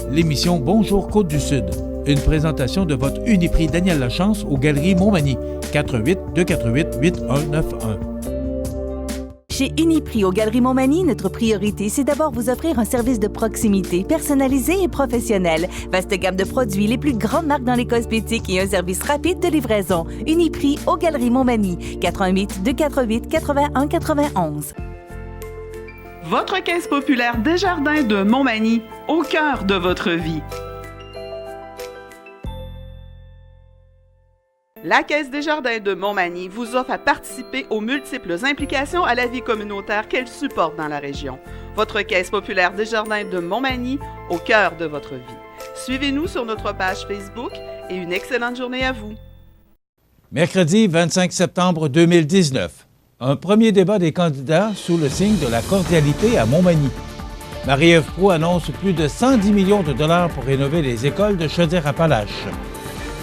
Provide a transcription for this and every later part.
l'émission Bonjour Côte-du-Sud. Une présentation de votre Uniprix Daniel Lachance aux Galeries Montmagny. 418-248-8191. Chez Uniprix aux Galeries Montmagny, notre priorité, c'est d'abord vous offrir un service de proximité, personnalisé et professionnel. Vaste gamme de produits, les plus grandes marques dans les cosmétiques et un service rapide de livraison. Uniprix aux Galeries Montmagny. 418-248-8191. Votre Caisse populaire Desjardins de Montmagny, au cœur de votre vie. La Caisse Desjardins de Montmagny vous offre à participer aux multiples implications à la vie communautaire qu'elle supporte dans la région. Votre Caisse populaire Desjardins de Montmagny, au cœur de votre vie. Suivez-nous sur notre page Facebook et une excellente journée à vous. Mercredi 25 septembre 2019. Un premier débat des candidats sous le signe de la cordialité à Montmagny. Marie-Ève Proulx annonce plus de 110 millions de dollars pour rénover les écoles de Chaudière-Appalaches.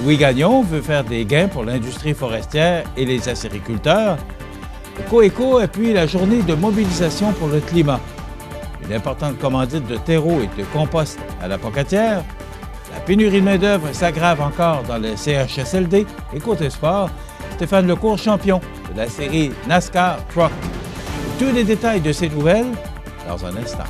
Louis Gagnon veut faire des gains pour l'industrie forestière et les acériculteurs. Coeco appuie la journée de mobilisation pour le climat. Une importante commandite de terreau et de compost à la Pocatière. La pénurie de main-d'œuvre s'aggrave encore dans le CHSLD. Et côté sport, Stéphane Lecourt, champion de la série NASCAR Truck. Tous les détails de ces nouvelles dans un instant.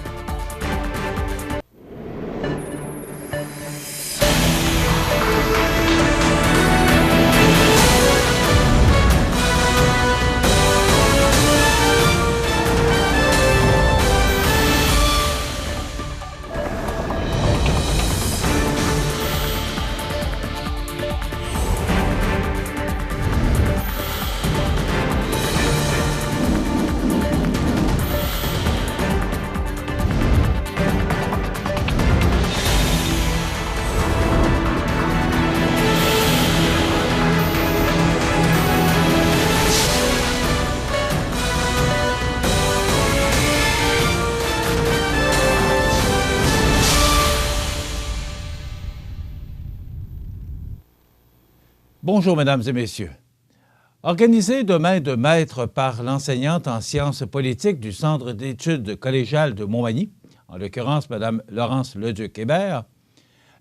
Bonjour, mesdames et messieurs. Organisé de main de maître par l'enseignante en sciences politiques du Centre d'études collégiales de Montmagny, en l'occurrence Mme Laurence Leduc-Hébert,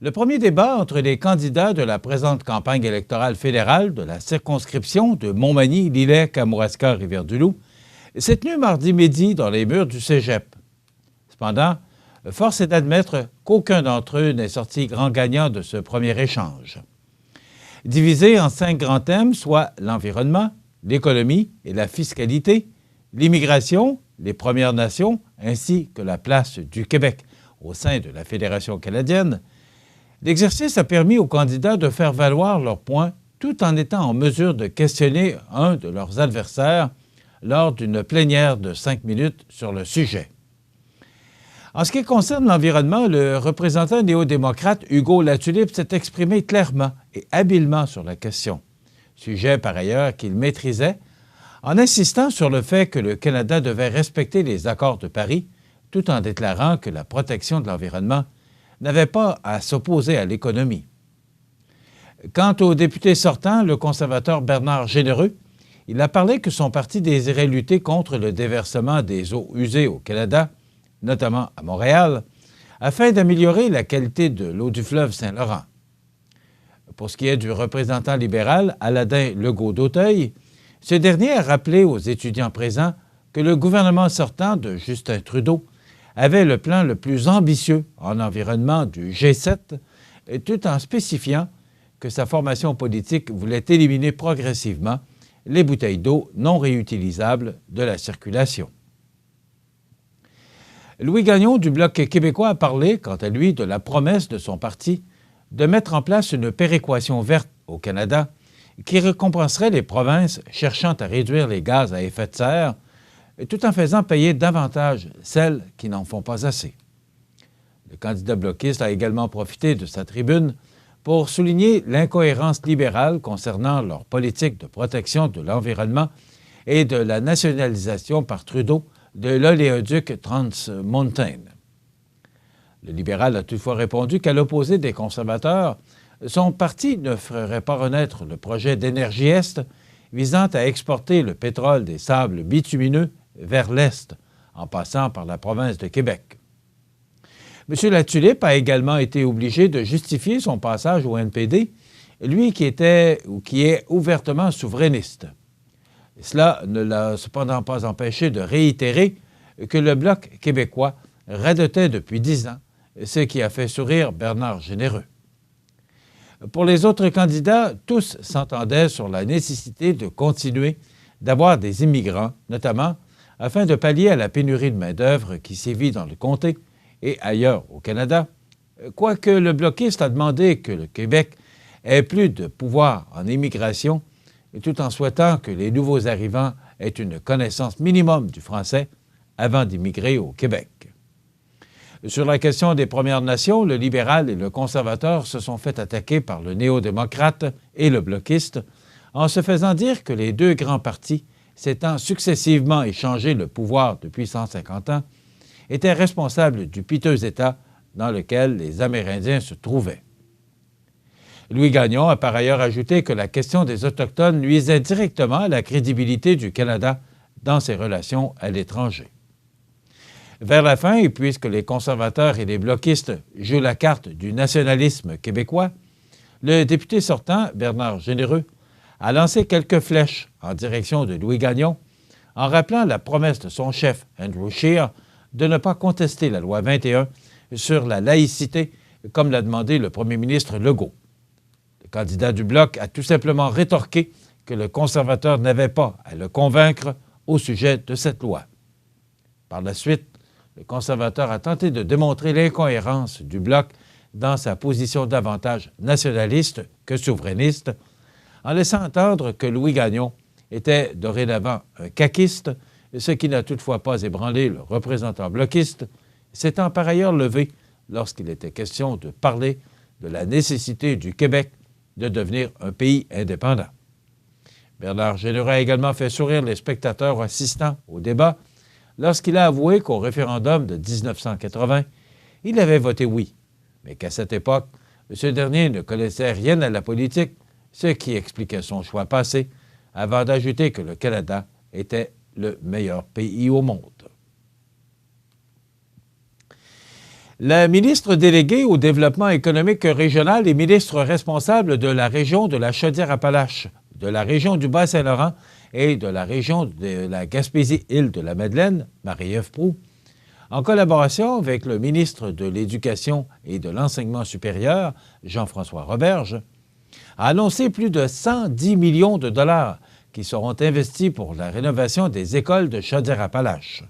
le premier débat entre les candidats de la présente campagne électorale fédérale de la circonscription de Montmagny, Lillet, Kamouraska, Rivière-du-Loup s'est tenu mardi midi dans les murs du cégep. Cependant, force est d'admettre qu'aucun d'entre eux n'est sorti grand gagnant de ce premier échange. Divisé en 5 grands thèmes, soit l'environnement, l'économie et la fiscalité, l'immigration, les Premières Nations, ainsi que la place du Québec au sein de la Fédération canadienne, l'exercice a permis aux candidats de faire valoir leurs points tout en étant en mesure de questionner un de leurs adversaires lors d'une plénière de 5 minutes sur le sujet. En ce qui concerne l'environnement, le représentant néo-démocrate Hugo Latulippe s'est exprimé clairement et habilement sur la question, sujet par ailleurs qu'il maîtrisait, en insistant sur le fait que le Canada devait respecter les accords de Paris, tout en déclarant que la protection de l'environnement n'avait pas à s'opposer à l'économie. Quant au député sortant, le conservateur Bernard Généreux, il a parlé que son parti désirait lutter contre le déversement des eaux usées au Canada, notamment à Montréal, afin d'améliorer la qualité de l'eau du fleuve Saint-Laurent. Pour ce qui est du représentant libéral Aladin Legault-d'Auteuil, ce dernier a rappelé aux étudiants présents que le gouvernement sortant de Justin Trudeau avait le plan le plus ambitieux en environnement du G7, tout en spécifiant que sa formation politique voulait éliminer progressivement les bouteilles d'eau non réutilisables de la circulation. Louis Gagnon du Bloc québécois a parlé, quant à lui, de la promesse de son parti de mettre en place une péréquation verte au Canada qui récompenserait les provinces cherchant à réduire les gaz à effet de serre, tout en faisant payer davantage celles qui n'en font pas assez. Le candidat bloquiste a également profité de sa tribune pour souligner l'incohérence libérale concernant leur politique de protection de l'environnement et de la nationalisation par Trudeau de l'oléoduc Trans Mountain. Le libéral a toutefois répondu qu'à l'opposé des conservateurs, son parti ne ferait pas renaître le projet d'Énergie-Est visant à exporter le pétrole des sables bitumineux vers l'Est, en passant par la province de Québec. M. Latulippe a également été obligé de justifier son passage au NPD, lui qui était ou qui est ouvertement souverainiste. Et cela ne l'a cependant pas empêché de réitérer que le Bloc québécois radotait depuis 10 ans, ce qui a fait sourire Bernard Généreux. Pour les autres candidats, tous s'entendaient sur la nécessité de continuer d'avoir des immigrants, notamment afin de pallier à la pénurie de main-d'œuvre qui sévit dans le comté et ailleurs au Canada, quoique le bloquiste a demandé que le Québec ait plus de pouvoir en immigration, tout en souhaitant que les nouveaux arrivants aient une connaissance minimum du français avant d'immigrer au Québec. Sur la question des Premières Nations, le libéral et le conservateur se sont fait attaquer par le néo-démocrate et le bloquiste en se faisant dire que les deux grands partis, s'étant successivement échangé le pouvoir depuis 150 ans, étaient responsables du piteux état dans lequel les Amérindiens se trouvaient. Louis Gagnon a par ailleurs ajouté que la question des Autochtones nuisait directement à la crédibilité du Canada dans ses relations à l'étranger. Vers la fin, et puisque les conservateurs et les bloquistes jouent la carte du nationalisme québécois, le député sortant, Bernard Généreux, a lancé quelques flèches en direction de Louis Gagnon en rappelant la promesse de son chef, Andrew Scheer, de ne pas contester la loi 21 sur la laïcité, comme l'a demandé le premier ministre Legault. Le candidat du Bloc a tout simplement rétorqué que le conservateur n'avait pas à le convaincre au sujet de cette loi. Par la suite, le conservateur a tenté de démontrer l'incohérence du Bloc dans sa position davantage nationaliste que souverainiste, en laissant entendre que Louis Gagnon était dorénavant un caquiste, ce qui n'a toutefois pas ébranlé le représentant bloquiste, s'étant par ailleurs levé lorsqu'il était question de parler de la nécessité du Québec de devenir un pays indépendant. Bernard Généreux a également fait sourire les spectateurs assistant au débat lorsqu'il a avoué qu'au référendum de 1980, il avait voté oui, mais qu'à cette époque, ce dernier ne connaissait rien à la politique, ce qui expliquait son choix passé, avant d'ajouter que le Canada était le meilleur pays au monde. La ministre déléguée au développement économique régional et ministre responsable de la région de la Chaudière-Appalaches, de la région du Bas-Saint-Laurent et de la région de la Gaspésie-Île-de-la-Madeleine, Marie-Ève Proulx, en collaboration avec le ministre de l'Éducation et de l'Enseignement supérieur, Jean-François Roberge, a annoncé plus de 110 millions de dollars qui seront investis pour la rénovation des écoles de Chaudière-Appalaches.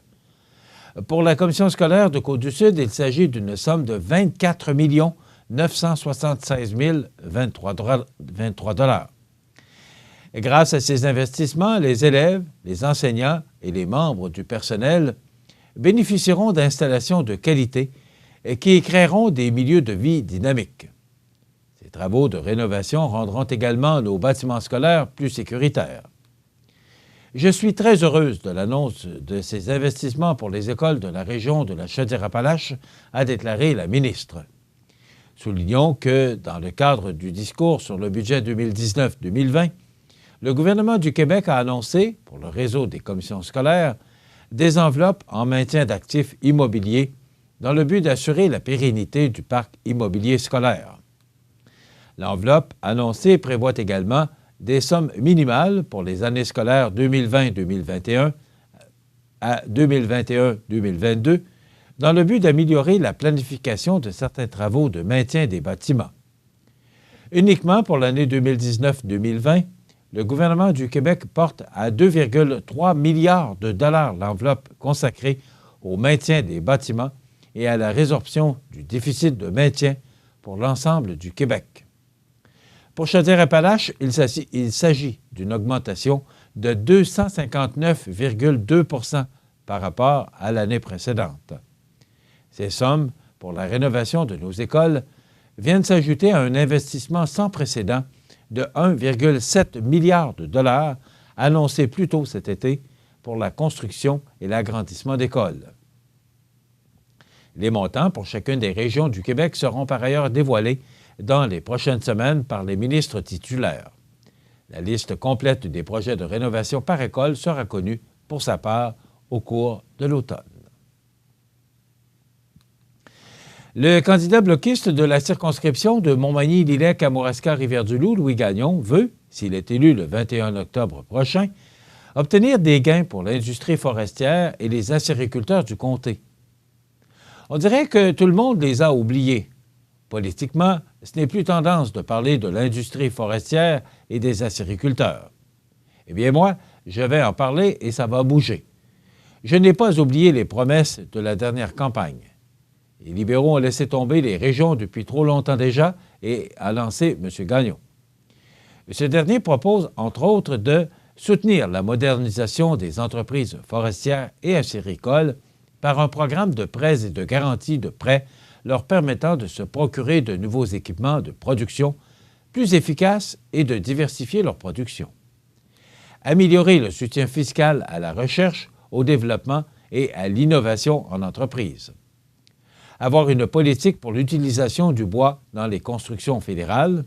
Pour la commission scolaire de Côte-du-Sud, il s'agit d'une somme de 24 976 023 $. Grâce à ces investissements, les élèves, les enseignants et les membres du personnel bénéficieront d'installations de qualité qui créeront des milieux de vie dynamiques. Ces travaux de rénovation rendront également nos bâtiments scolaires plus sécuritaires. Je suis très heureuse de l'annonce de ces investissements pour les écoles de la région de la Chaudière-Appalaches, a déclaré la ministre. Soulignons que, dans le cadre du discours sur le budget 2019-2020, le gouvernement du Québec a annoncé, pour le réseau des commissions scolaires, des enveloppes en maintien d'actifs immobiliers dans le but d'assurer la pérennité du parc immobilier scolaire. L'enveloppe annoncée prévoit également des sommes minimales pour les années scolaires 2020-2021 à 2021-2022 dans le but d'améliorer la planification de certains travaux de maintien des bâtiments. Uniquement pour l'année 2019-2020, le gouvernement du Québec porte à 2,3 milliards de dollars l'enveloppe consacrée au maintien des bâtiments et à la résorption du déficit de maintien pour l'ensemble du Québec. Pour Chaudière-Appalaches, il s'agit d'une augmentation de 259,2 % par rapport à l'année précédente. Ces sommes pour la rénovation de nos écoles viennent s'ajouter à un investissement sans précédent de 1,7 milliard de dollars annoncé plus tôt cet été pour la construction et l'agrandissement d'écoles. Les montants pour chacune des régions du Québec seront par ailleurs dévoilés dans les prochaines semaines par les ministres titulaires. La liste complète des projets de rénovation par école sera connue pour sa part au cours de l'automne. Le candidat bloquiste de la circonscription de Montmagny-Lillec-Kamouraska-Rivière-du-Loup, Louis Gagnon, veut, s'il est élu le 21 octobre prochain, obtenir des gains pour l'industrie forestière et les acériculteurs du comté. On dirait que tout le monde les a oubliés. Politiquement, ce n'est plus tendance de parler de l'industrie forestière et des acériculteurs. Eh bien moi, je vais en parler et ça va bouger. Je n'ai pas oublié les promesses de la dernière campagne. Les libéraux ont laissé tomber les régions depuis trop longtemps déjà et a lancé M. Gagnon. Ce dernier propose, entre autres, de soutenir la modernisation des entreprises forestières et acéricoles par un programme de prêts et de garanties de prêts leur permettant de se procurer de nouveaux équipements de production plus efficaces et de diversifier leur production. Améliorer le soutien fiscal à la recherche, au développement et à l'innovation en entreprise. Avoir une politique pour l'utilisation du bois dans les constructions fédérales.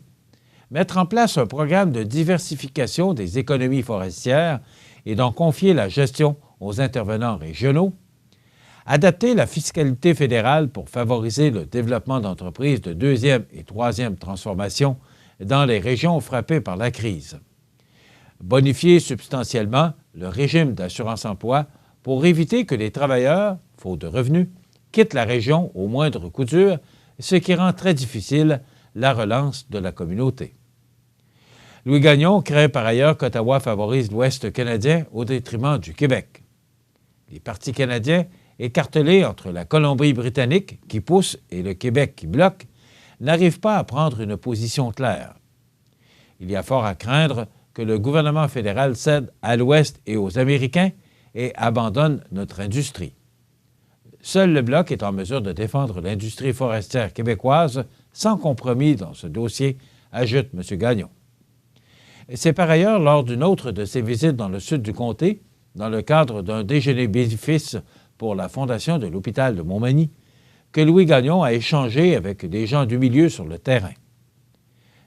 Mettre en place un programme de diversification des économies forestières et d'en confier la gestion aux intervenants régionaux. Adapter la fiscalité fédérale pour favoriser le développement d'entreprises de deuxième et troisième transformation dans les régions frappées par la crise. Bonifier substantiellement le régime d'assurance-emploi pour éviter que les travailleurs, faute de revenus, quittent la région au moindre coup dur, ce qui rend très difficile la relance de la communauté. Louis Gagnon craint par ailleurs qu'Ottawa favorise l'Ouest canadien au détriment du Québec. Les partis canadiens, écartelés entre la Colombie-Britannique qui pousse et le Québec qui bloque, n'arrivent pas à prendre une position claire. Il y a fort à craindre que le gouvernement fédéral cède à l'Ouest et aux Américains et abandonne notre industrie. Seul le Bloc est en mesure de défendre l'industrie forestière québécoise sans compromis dans ce dossier, ajoute M. Gagnon. C'est par ailleurs lors d'une autre de ses visites dans le sud du comté, dans le cadre d'un déjeuner bénéfice pour la fondation de l'hôpital de Montmagny, que Louis Gagnon a échangé avec des gens du milieu sur le terrain.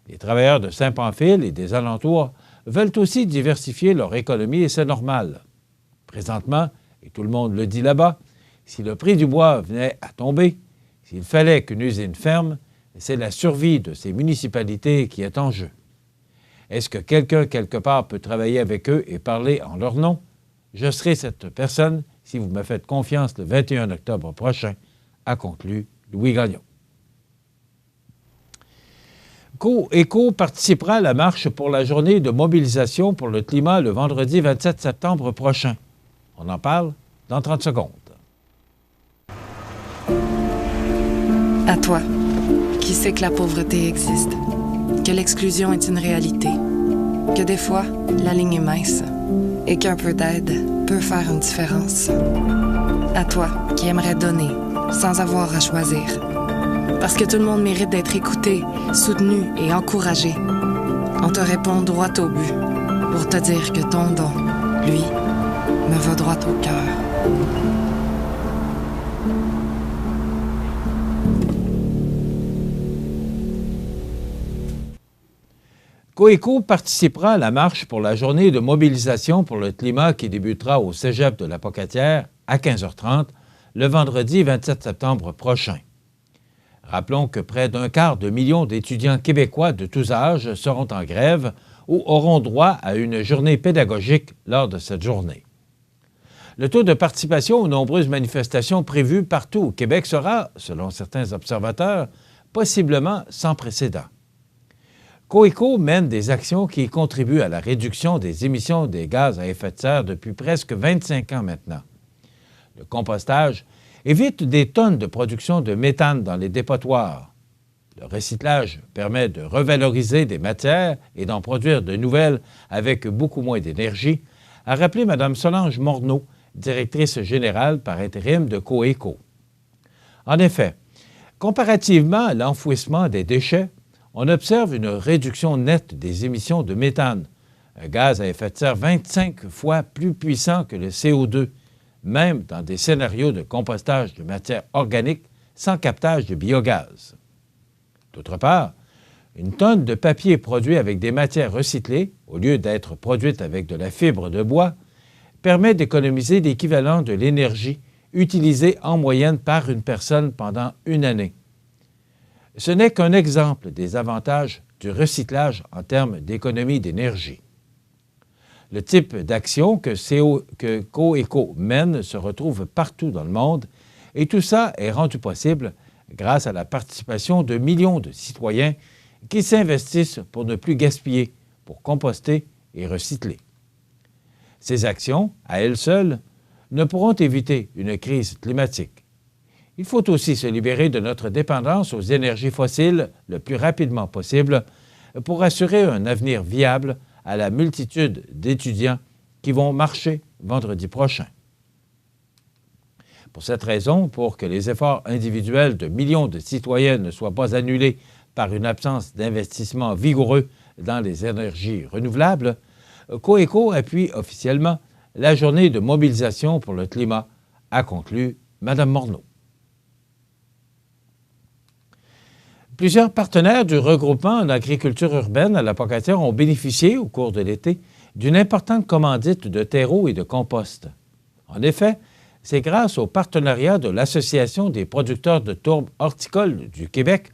Les travailleurs de Saint-Pamphile et des alentours veulent aussi diversifier leur économie et c'est normal. Présentement, et tout le monde le dit là-bas, si le prix du bois venait à tomber, s'il fallait qu'une usine ferme, c'est la survie de ces municipalités qui est en jeu. Est-ce que quelqu'un quelque part peut travailler avec eux et parler en leur nom? Je serai cette personne si vous me faites confiance le 21 octobre prochain, a conclu Louis Gagnon. Coéco participera à la marche pour la journée de mobilisation pour le climat le vendredi 27 septembre prochain. On en parle dans 30 secondes. À toi, qui sait que la pauvreté existe, que l'exclusion est une réalité, que des fois, la ligne est mince et qu'un peu d'aide peut faire une différence. À toi, qui aimerais donner sans avoir à choisir. Parce que tout le monde mérite d'être écouté, soutenu et encouragé. On te répond droit au but pour te dire que ton don, lui, me va droit au cœur. Coéco participera à la marche pour la journée de mobilisation pour le climat qui débutera au Cégep de la Pocatière à 15h30 le vendredi 27 septembre prochain. Rappelons que près d'un quart de million d'étudiants québécois de tous âges seront en grève ou auront droit à une journée pédagogique lors de cette journée. Le taux de participation aux nombreuses manifestations prévues partout au Québec sera, selon certains observateurs, possiblement sans précédent. Coéco mène des actions qui contribuent à la réduction des émissions des gaz à effet de serre depuis presque 25 ans maintenant. Le compostage évite des tonnes de production de méthane dans les dépotoirs. Le recyclage permet de revaloriser des matières et d'en produire de nouvelles avec beaucoup moins d'énergie, a rappelé Mme Solange Morneau, directrice générale par intérim de Coéco. En effet, comparativement à l'enfouissement des déchets, on observe une réduction nette des émissions de méthane, un gaz à effet de serre 25 fois plus puissant que le CO2, même dans des scénarios de compostage de matières organiques sans captage de biogaz. D'autre part, une tonne de papier produit avec des matières recyclées, au lieu d'être produite avec de la fibre de bois, permet d'économiser l'équivalent de l'énergie utilisée en moyenne par une personne pendant une année, Ce n'est qu'un exemple des avantages du recyclage en termes d'économie d'énergie. Le type d'action que Coeco mène se retrouve partout dans le monde et tout ça est rendu possible grâce à la participation de millions de citoyens qui s'investissent pour ne plus gaspiller, pour composter et recycler. Ces actions, à elles seules, ne pourront éviter une crise climatique. Il faut aussi se libérer de notre dépendance aux énergies fossiles le plus rapidement possible pour assurer un avenir viable à la multitude d'étudiants qui vont marcher vendredi prochain. Pour cette raison, pour que les efforts individuels de millions de citoyens ne soient pas annulés par une absence d'investissement vigoureux dans les énergies renouvelables, Coeco appuie officiellement la journée de mobilisation pour le climat, a conclu Mme Morneau. Plusieurs partenaires du regroupement en agriculture urbaine à la Pocatière ont bénéficié, au cours de l'été, d'une importante commandite de terreau et de compost. En effet, c'est grâce au partenariat de l'Association des producteurs de tourbe horticoles du Québec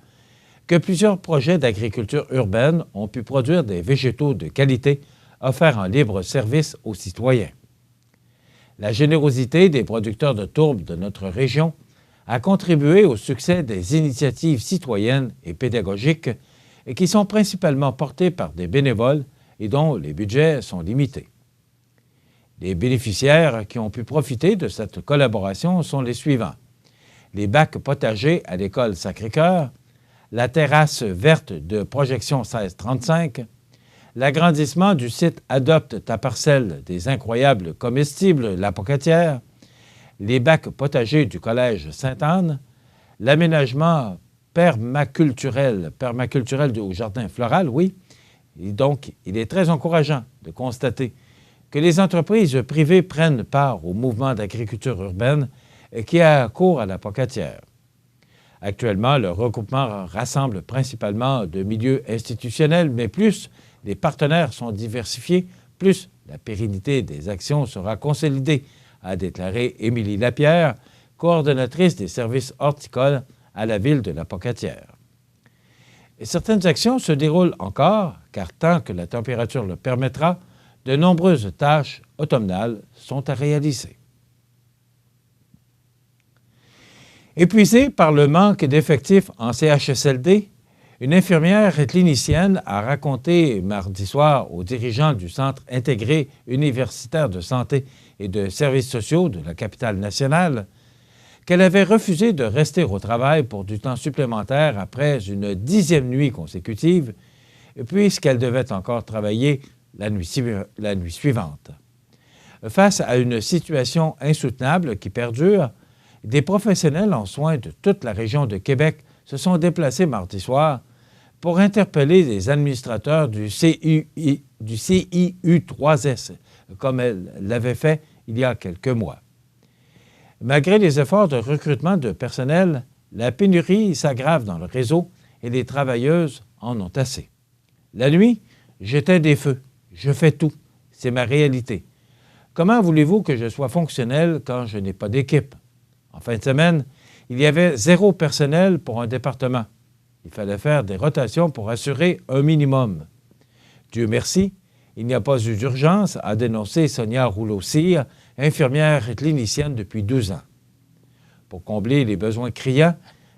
que plusieurs projets d'agriculture urbaine ont pu produire des végétaux de qualité offerts en libre service aux citoyens. La générosité des producteurs de tourbe de notre région a contribué au succès des initiatives citoyennes et pédagogiques qui sont principalement portées par des bénévoles et dont les budgets sont limités. Les bénéficiaires qui ont pu profiter de cette collaboration sont les suivants: les bacs potagers à l'école Sacré-Cœur, la terrasse verte de projection 1635, l'agrandissement du site Adopte ta parcelle des incroyables comestibles La Pocatière, les bacs potagers du collège Sainte-Anne, l'aménagement permaculturel au jardin floral, oui. Et donc, il est très encourageant de constater que les entreprises privées prennent part au mouvement d'agriculture urbaine qui a cours à La Pocatière. Actuellement, le regroupement rassemble principalement de milieux institutionnels, mais plus les partenaires sont diversifiés, plus la pérennité des actions sera consolidée, a déclaré Émilie Lapierre, coordonnatrice des services horticoles à la ville de La Pocatière. Et certaines actions se déroulent encore, car tant que la température le permettra, de nombreuses tâches automnales sont à réaliser. Épuisée par le manque d'effectifs en CHSLD, une infirmière clinicienne a raconté mardi soir aux dirigeants du Centre intégré universitaire de santé et de services sociaux de la capitale nationale qu'elle avait refusé de rester au travail pour du temps supplémentaire après une 10e nuit consécutive, puisqu'elle devait encore travailler la nuit suivante. Face à une situation insoutenable qui perdure, des professionnels en soins de toute la région de Québec se sont déplacés mardi soir pour interpeller les administrateurs du CIU3S, comme elle l'avait fait il y a quelques mois. Malgré les efforts de recrutement de personnel, la pénurie s'aggrave dans le réseau et les travailleuses en ont assez. La nuit, j'éteins des feux, je fais tout, c'est ma réalité. Comment voulez-vous que je sois fonctionnel quand je n'ai pas d'équipe? En fin de semaine, il y avait 0 personnel pour un département. Il fallait faire des rotations pour assurer un minimum. Dieu merci, il n'y a pas eu d'urgence, a dénoncé Sonia Rouleau-Cyr, infirmière clinicienne depuis 2 ans. Pour combler les besoins criants,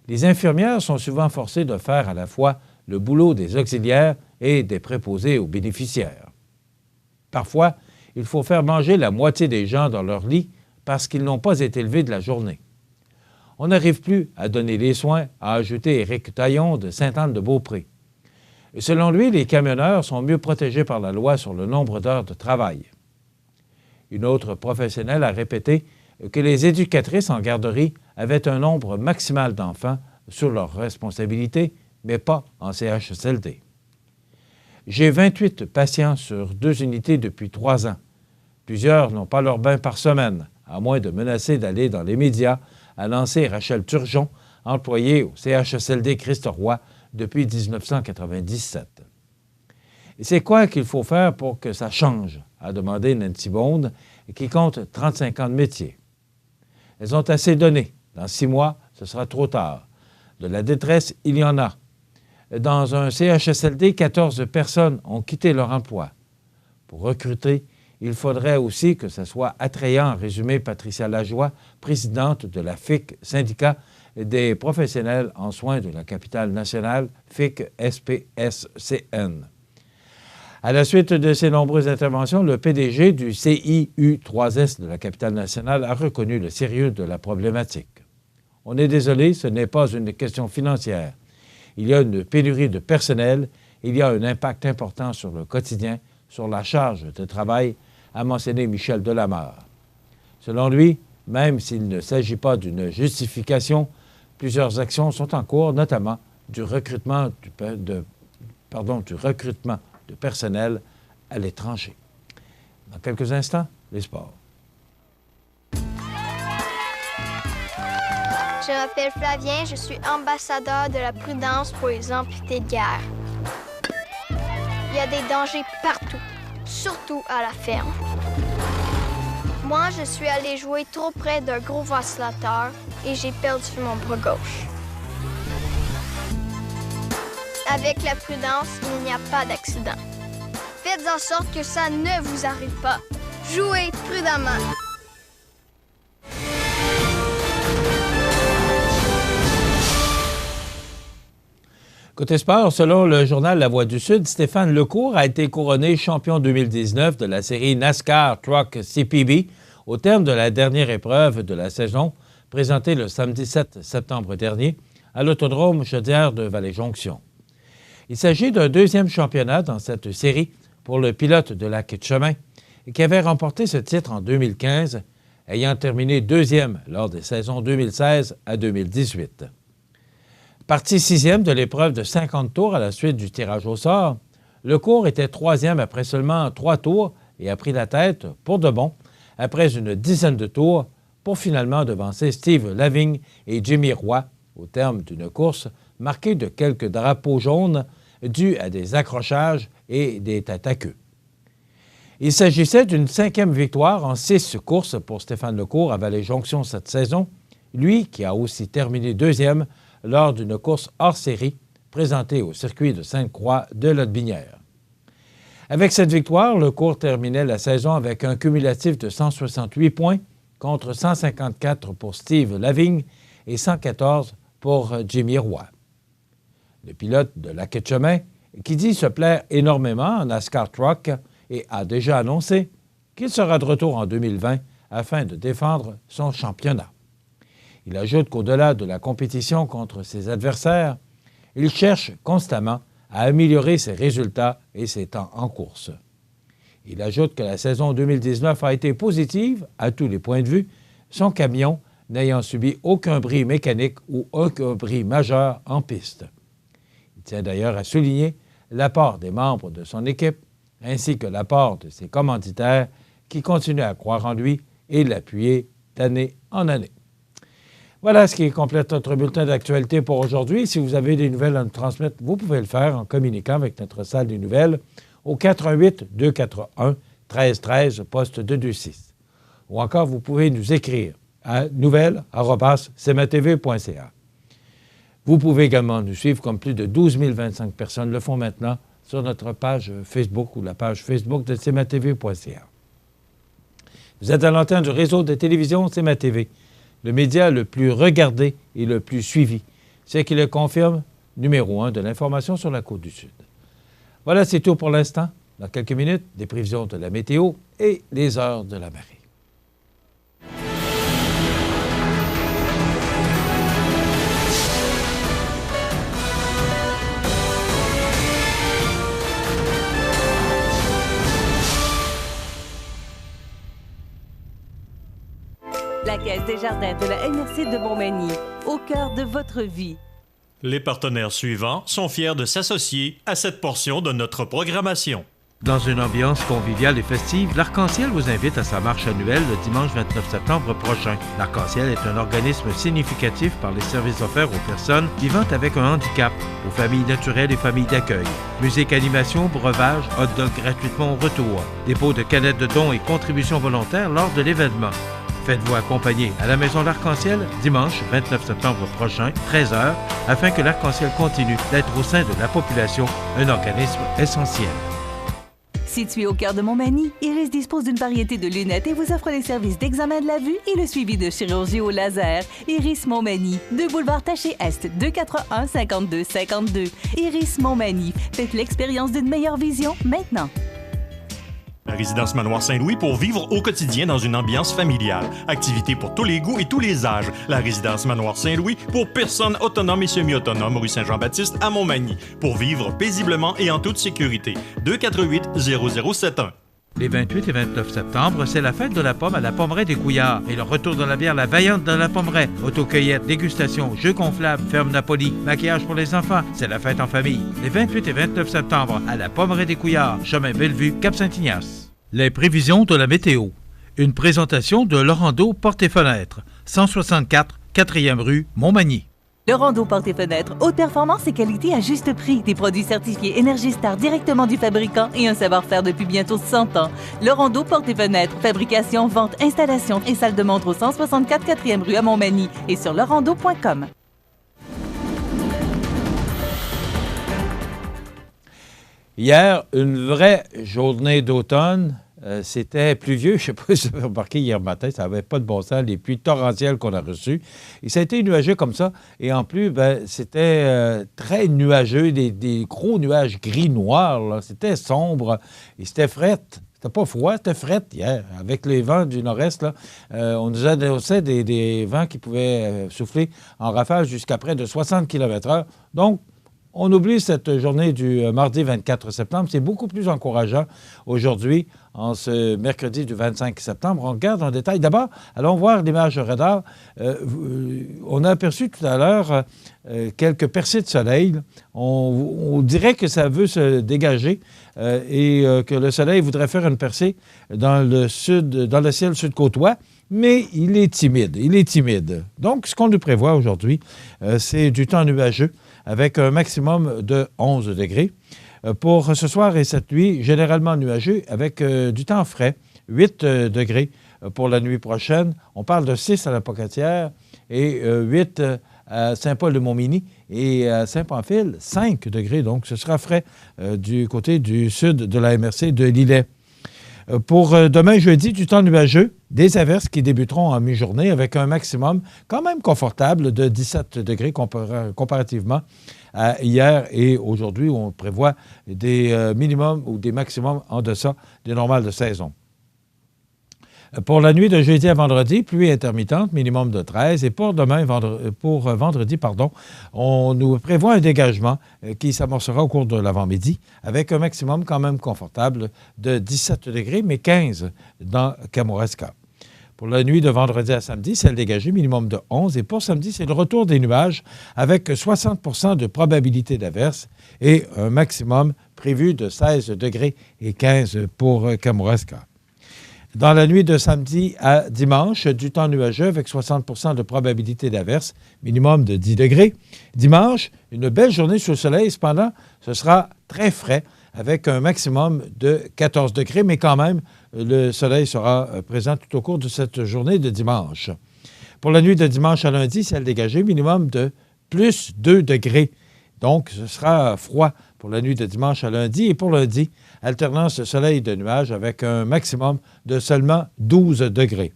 les infirmières sont souvent forcées de faire à la fois le boulot des auxiliaires et des préposés aux bénéficiaires. Parfois, il faut faire manger la moitié des gens dans leur lit parce qu'ils n'ont pas été levés de la journée. On n'arrive plus à donner les soins, a ajouté Éric Taillon de Sainte-Anne-de-Beaupré. Et selon lui, les camionneurs sont mieux protégés par la loi sur le nombre d'heures de travail. Une autre professionnelle a répété que les éducatrices en garderie avaient un nombre maximal d'enfants sur leur responsabilité, mais pas en CHSLD. J'ai 28 patients sur 2 unités depuis 3 ans. Plusieurs n'ont pas leur bain par semaine, à moins de menacer d'aller dans les médias, a lancé Rachel Turgeon, employée au CHSLD Christ-Roi depuis 1997. Et c'est quoi qu'il faut faire pour que ça change, a demandé Nancy Bond, qui compte 35 ans de métier. Elles ont assez donné. Dans 6 mois, ce sera trop tard. De la détresse, il y en a. Dans un CHSLD, 14 personnes ont quitté leur emploi. Pour recruter, il faudrait aussi que ce soit attrayant, résumé Patricia Lajoie, présidente de la FIC, syndicat des professionnels en soins de la capitale nationale, FIC-SPSCN. À la suite de ces nombreuses interventions, le PDG du CIU3S de la capitale nationale a reconnu le sérieux de la problématique. On est désolé, ce n'est pas une question financière. Il y a une pénurie de personnel, il y a un impact important sur le quotidien, sur la charge de travail, a mentionné Michel Delamare. Selon lui, même s'il ne s'agit pas d'une justification, plusieurs actions sont en cours, notamment du recrutement de personnel à l'étranger. Dans quelques instants, les sports. Je m'appelle Flavien, je suis ambassadeur de la prudence pour les amputés de guerre. Il y a des dangers partout, surtout à la ferme. Moi, je suis allé jouer trop près d'un gros vacillateur et j'ai perdu mon bras gauche. Avec la prudence, il n'y a pas d'accident. Faites en sorte que ça ne vous arrive pas. Jouez prudemment. Côté sport, selon le journal La Voix du Sud, Stéphane Lecourt a été couronné champion 2019 de la série NASCAR Truck CPB au terme de la dernière épreuve de la saison, présentée le samedi 7 septembre dernier à l'autodrome Chaudière de Vallée-Jonction. Il s'agit d'un deuxième championnat dans cette série pour le pilote de la quai de chemin qui avait remporté ce titre en 2015, ayant terminé deuxième lors des saisons 2016 à 2018. Parti sixième de l'épreuve de 50 tours à la suite du tirage au sort, Lecourt était troisième après seulement 3 tours et a pris la tête pour de bon après une dizaine de tours pour finalement devancer Steve Lavigne et Jimmy Roy au terme d'une course marquée de quelques drapeaux jaunes dus à des accrochages et des têtes à queue. Il s'agissait d'une 5e victoire en 6 courses pour Stéphane Lecourt à Vallée-Jonction cette saison, lui qui a aussi terminé deuxième lors d'une course hors série présentée au circuit de Sainte-Croix de Lotbinière. Avec cette victoire, Lecourt terminait la saison avec un cumulatif de 168 points contre 154 pour Steve Lavigne et 114 pour Jimmy Roy. Le pilote de la quai de chemin, qui dit se plaire énormément en NASCAR Truck et a déjà annoncé qu'il sera de retour en 2020 afin de défendre son championnat. Il ajoute qu'au-delà de la compétition contre ses adversaires, il cherche constamment à améliorer ses résultats et ses temps en course. Il ajoute que la saison 2019 a été positive à tous les points de vue, son camion n'ayant subi aucun bris mécanique ou aucun bris majeur en piste. Il tient d'ailleurs à souligner l'apport des membres de son équipe ainsi que l'apport de ses commanditaires qui continuent à croire en lui et l'appuyer d'année en année. Voilà ce qui complète notre bulletin d'actualité pour aujourd'hui. Si vous avez des nouvelles à nous transmettre, vous pouvez le faire en communiquant avec notre salle des nouvelles au 418-241-1313, poste 226. Ou encore, vous pouvez nous écrire à nouvelles@cmatv.ca. Vous pouvez également nous suivre comme plus de 12 025 personnes le font maintenant sur notre page Facebook ou la page Facebook de cmatv.ca. Vous êtes à l'antenne du réseau de télévision CMA-TV, le média le plus regardé et le plus suivi, ce qui le confirme, numéro 1 de l'information sur la Côte-du-Sud. Voilà, c'est tout pour l'instant. Dans quelques minutes, des prévisions de la météo et les heures de la marée. La Caisse des Jardins de la MRC de Montmagny, au cœur de votre vie. Les partenaires suivants sont fiers de s'associer à cette portion de notre programmation. Dans une ambiance conviviale et festive, l'Arc-en-Ciel vous invite à sa marche annuelle le dimanche 29 septembre prochain. L'Arc-en-Ciel est un organisme significatif par les services offerts aux personnes vivant avec un handicap, aux familles naturelles et familles d'accueil. Musique, animation, breuvage, hot dog gratuitement au retour, dépôt de canettes de dons et contributions volontaires lors de l'événement. Faites-vous accompagner à la Maison L'Arc-en-Ciel dimanche 29 septembre prochain, 13h, afin que l'Arc-en-Ciel continue d'être au sein de la population un organisme essentiel. Situé au cœur de Montmagny, Iris dispose d'une variété de lunettes et vous offre les services d'examen de la vue et le suivi de chirurgie au laser. Iris Montmagny, 2 boulevard Taché-Est, 241-5252. Iris Montmagny, faites l'expérience d'une meilleure vision maintenant. La résidence Manoir Saint-Louis pour vivre au quotidien dans une ambiance familiale. Activités pour tous les goûts et tous les âges. La résidence Manoir Saint-Louis pour personnes autonomes et semi-autonomes, rue Saint-Jean-Baptiste à Montmagny. Pour vivre paisiblement et en toute sécurité. 248-0071. Les 28 et 29 septembre, c'est la fête de la pomme à la Pommeraie des Couillards et le retour de la bière La Vaillante de la Pommeraie. Autocueillette, dégustation, jeux gonflables, ferme Napoli, maquillage pour les enfants. C'est la fête en famille. Les 28 et 29 septembre, à la Pommeraie des Couillards, chemin Bellevue, Cap-Saint-Ignace. Les prévisions de la météo. Une présentation de Laurando Portes et Fenêtres, 164 4e rue, Montmagny. Laurando Portes et Fenêtres, haute performance et qualité à juste prix. Des produits certifiés Énergie Star directement du fabricant et un savoir-faire depuis bientôt 100 ans. Laurando Portes et Fenêtres, fabrication, vente, installation et salle de montre au 164 4e rue à Montmagny et sur laurando.com. Hier, une vraie journée d'automne. C'était pluvieux. Je ne sais pas si vous avez remarqué hier matin, ça n'avait pas de bon sens, les pluies torrentielles qu'on a reçues. Et ça a été nuageux comme ça. Et en plus, c'était très nuageux, des gros nuages gris-noirs. C'était sombre et c'était fret. C'était pas froid, c'était fret hier. Avec les vents du nord-est, là, on nous annonçait des vents qui pouvaient souffler en rafale jusqu'à près de 60 km/h. Donc, on oublie cette journée du mardi 24 septembre. C'est beaucoup plus encourageant aujourd'hui, en ce mercredi du 25 septembre. On regarde en détail. D'abord, allons voir l'image radar. On a aperçu tout à l'heure quelques percées de soleil. On dirait que ça veut se dégager et que le soleil voudrait faire une percée dans le ciel sud-côtois. Mais il est timide. Donc, ce qu'on nous prévoit aujourd'hui, c'est du temps nuageux avec un maximum de 11 degrés. Pour ce soir et cette nuit, généralement nuageux avec du temps frais, 8 degrés pour la nuit prochaine. On parle de 6 à la Pocatière et 8 à Saint-Paul-de-Montmagny et à Saint-Pamphile, 5 degrés. Donc, ce sera frais du côté du sud de la MRC de Lillet. Pour demain, jeudi, du temps nuageux, des averses qui débuteront en mi-journée avec un maximum quand même confortable de 17 degrés comparativement à hier et aujourd'hui où on prévoit des minimums ou des maximums en deçà des normales de saison. Pour la nuit de jeudi à vendredi, pluie intermittente, minimum de 13. Et pour demain, vendredi, on nous prévoit un dégagement qui s'amorcera au cours de l'avant-midi avec un maximum quand même confortable de 17 degrés, mais 15 dans Kamouraska. Pour la nuit de vendredi à samedi, c'est le dégagé, minimum de 11. Et pour samedi, c'est le retour des nuages avec 60 % de probabilité d'averse et un maximum prévu de 16 degrés et 15 pour Kamouraska. Dans la nuit de samedi à dimanche, du temps nuageux avec 60 % de probabilité d'averse, minimum de 10 degrés. Dimanche, une belle journée sous le soleil. Cependant, ce sera très frais avec un maximum de 14 degrés, mais quand même, le soleil sera présent tout au cours de cette journée de dimanche. Pour la nuit de dimanche à lundi, ciel dégagé, minimum de plus 2 degrés. Donc, ce sera froid pour la nuit de dimanche à lundi. Et pour lundi, alternance de soleil et de nuages avec un maximum de seulement 12 degrés.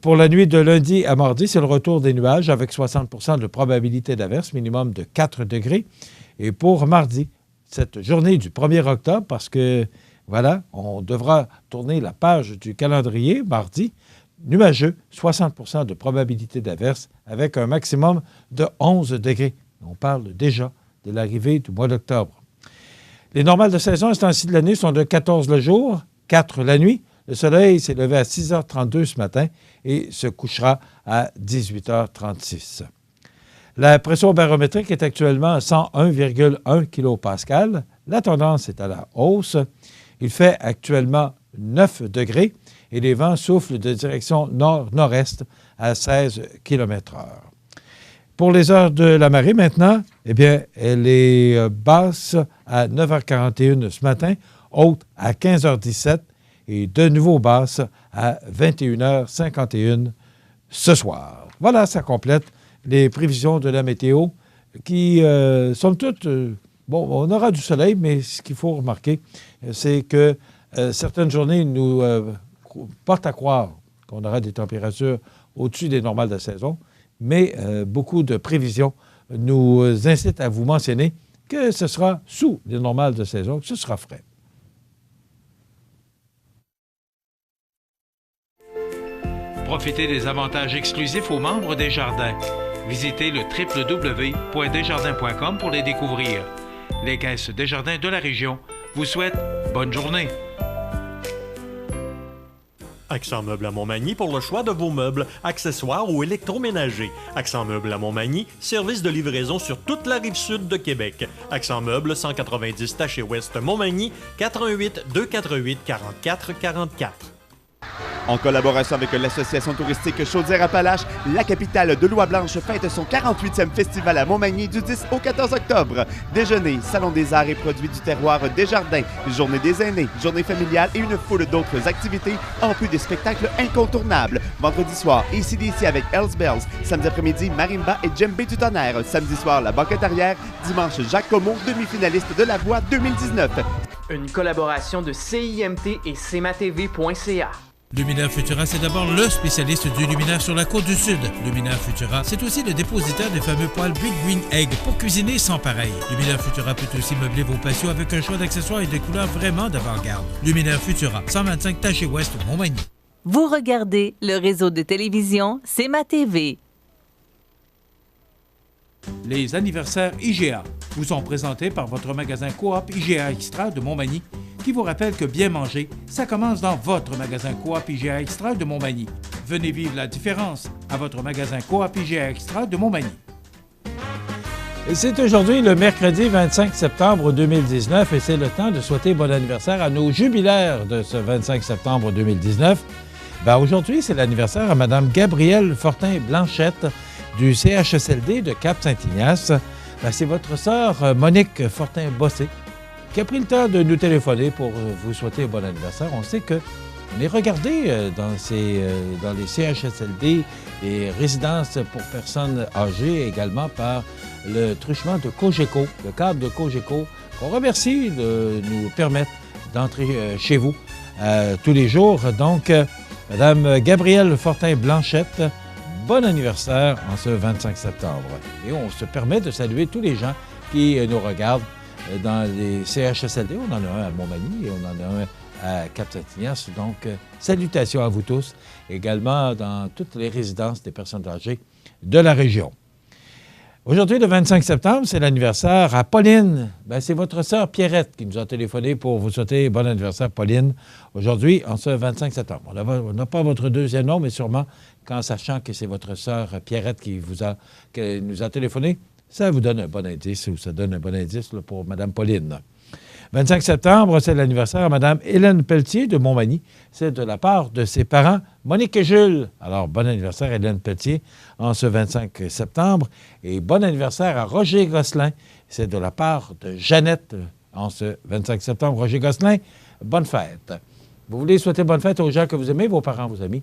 Pour la nuit de lundi à mardi, c'est le retour des nuages avec 60 % de probabilité d'averse, minimum de 4 degrés. Et pour mardi, cette journée du 1er octobre, parce que, voilà, on devra tourner la page du calendrier mardi, nuageux, 60 % de probabilité d'averse avec un maximum de 11 degrés. On parle déjà de l'arrivée du mois d'octobre. Les normales de saison à ce temps-ci de l'année sont de 14 le jour, 4 la nuit. Le soleil s'est levé à 6h32 ce matin et se couchera à 18h36. La pression barométrique est actuellement à 101,1 kPa. La tendance est à la hausse. Il fait actuellement 9 degrés et les vents soufflent de direction nord-nord-est à 16 km/h. Pour les heures de la marée maintenant, eh bien, elle est basse à 9h41 ce matin, haute à 15h17 et de nouveau basse à 21h51 ce soir. Voilà, ça complète les prévisions de la météo qui sont toutes... bon, on aura du soleil, mais ce qu'il faut remarquer, c'est que certaines journées nous portent à croire qu'on aura des températures au-dessus des normales de la saison, mais beaucoup de prévisions nous incitent à vous mentionner que ce sera sous les normales de saison, que ce sera frais. Profitez des avantages exclusifs aux membres des Jardins. Visitez le www.desjardins.com pour les découvrir. Les caisses Desjardins de la région vous souhaitent bonne journée. Accent Meubles à Montmagny pour le choix de vos meubles, accessoires ou électroménagers. Accent Meubles à Montmagny, service de livraison sur toute la rive sud de Québec. Accent Meubles, 190 Taché Ouest Montmagny, 418 248 44 44. En collaboration avec l'association touristique Chaudière-Appalaches, la capitale de l'Oie-Blanche fête son 48e festival à Montmagny du 10 au 14 octobre. Déjeuner, salon des arts et produits du terroir Desjardins, journée des aînés, journée familiale et une foule d'autres activités, en plus des spectacles incontournables. Vendredi soir, AC/DC avec Hells Bells. Samedi après-midi, Marimba et Djembé du Tonnerre. Samedi soir, la banquette arrière. Dimanche, Jacques Comeau, demi-finaliste de La Voix 2019. Une collaboration de CIMT et CMATV.ca. Luminaire Futura, c'est d'abord le spécialiste du luminaire sur la côte du Sud. Luminaire Futura, c'est aussi le dépositaire des fameux poêles Big Green Egg pour cuisiner sans pareil. Luminaire Futura peut aussi meubler vos patios avec un choix d'accessoires et de couleurs vraiment d'avant-garde. Luminaire Futura, 125 Taché Ouest, Montmagny. Vous regardez le réseau de télévision CMA-TV. Les anniversaires IGA vous sont présentés par votre magasin Coop IGA Extra de Montmagny, qui vous rappelle que bien manger, ça commence dans votre magasin Coop IGA Extra de Montmagny. Venez vivre la différence à votre magasin Coop IGA Extra de Montmagny. Et c'est aujourd'hui le mercredi 25 septembre 2019 et c'est le temps de souhaiter bon anniversaire à nos jubilaires de ce 25 septembre 2019. Aujourd'hui, c'est l'anniversaire à Mme Gabrielle Fortin-Blanchette du CHSLD de Cap-Saint-Ignace. C'est votre sœur Monique Fortin-Bossé qui a pris le temps de nous téléphoner pour vous souhaiter un bon anniversaire. On sait qu'on est regardé dans les CHSLD, les résidences pour personnes âgées, également par le truchement de Cogeco, le cadre de Cogeco, qu'on remercie de nous permettre d'entrer chez vous tous les jours. Donc, Mme Gabrielle Fortin-Blanchette, bon anniversaire en ce 25 septembre. Et on se permet de saluer tous les gens qui nous regardent dans les CHSLD. On en a un à Montmagny et on en a un à Cap-Saint-Ignace. Donc, salutations à vous tous. Également dans toutes les résidences des personnes âgées de la région. Aujourd'hui, le 25 septembre, c'est l'anniversaire à Pauline. C'est votre sœur Pierrette qui nous a téléphoné pour vous souhaiter bon anniversaire, Pauline, aujourd'hui, en ce 25 septembre. On n'a pas votre deuxième nom, mais sûrement qu'en sachant que c'est votre sœur Pierrette qui nous a téléphoné, ça vous donne un bon indice, ou ça donne un bon indice là, pour Mme Pauline. 25 septembre, c'est l'anniversaire à Mme Hélène Pelletier de Montmagny. C'est de la part de ses parents, Monique et Jules. Alors, bon anniversaire à Hélène Pelletier en ce 25 septembre. Et bon anniversaire à Roger Gosselin. C'est de la part de Jeannette en ce 25 septembre. Roger Gosselin, bonne fête. Vous voulez souhaiter bonne fête aux gens que vous aimez, vos parents, vos amis?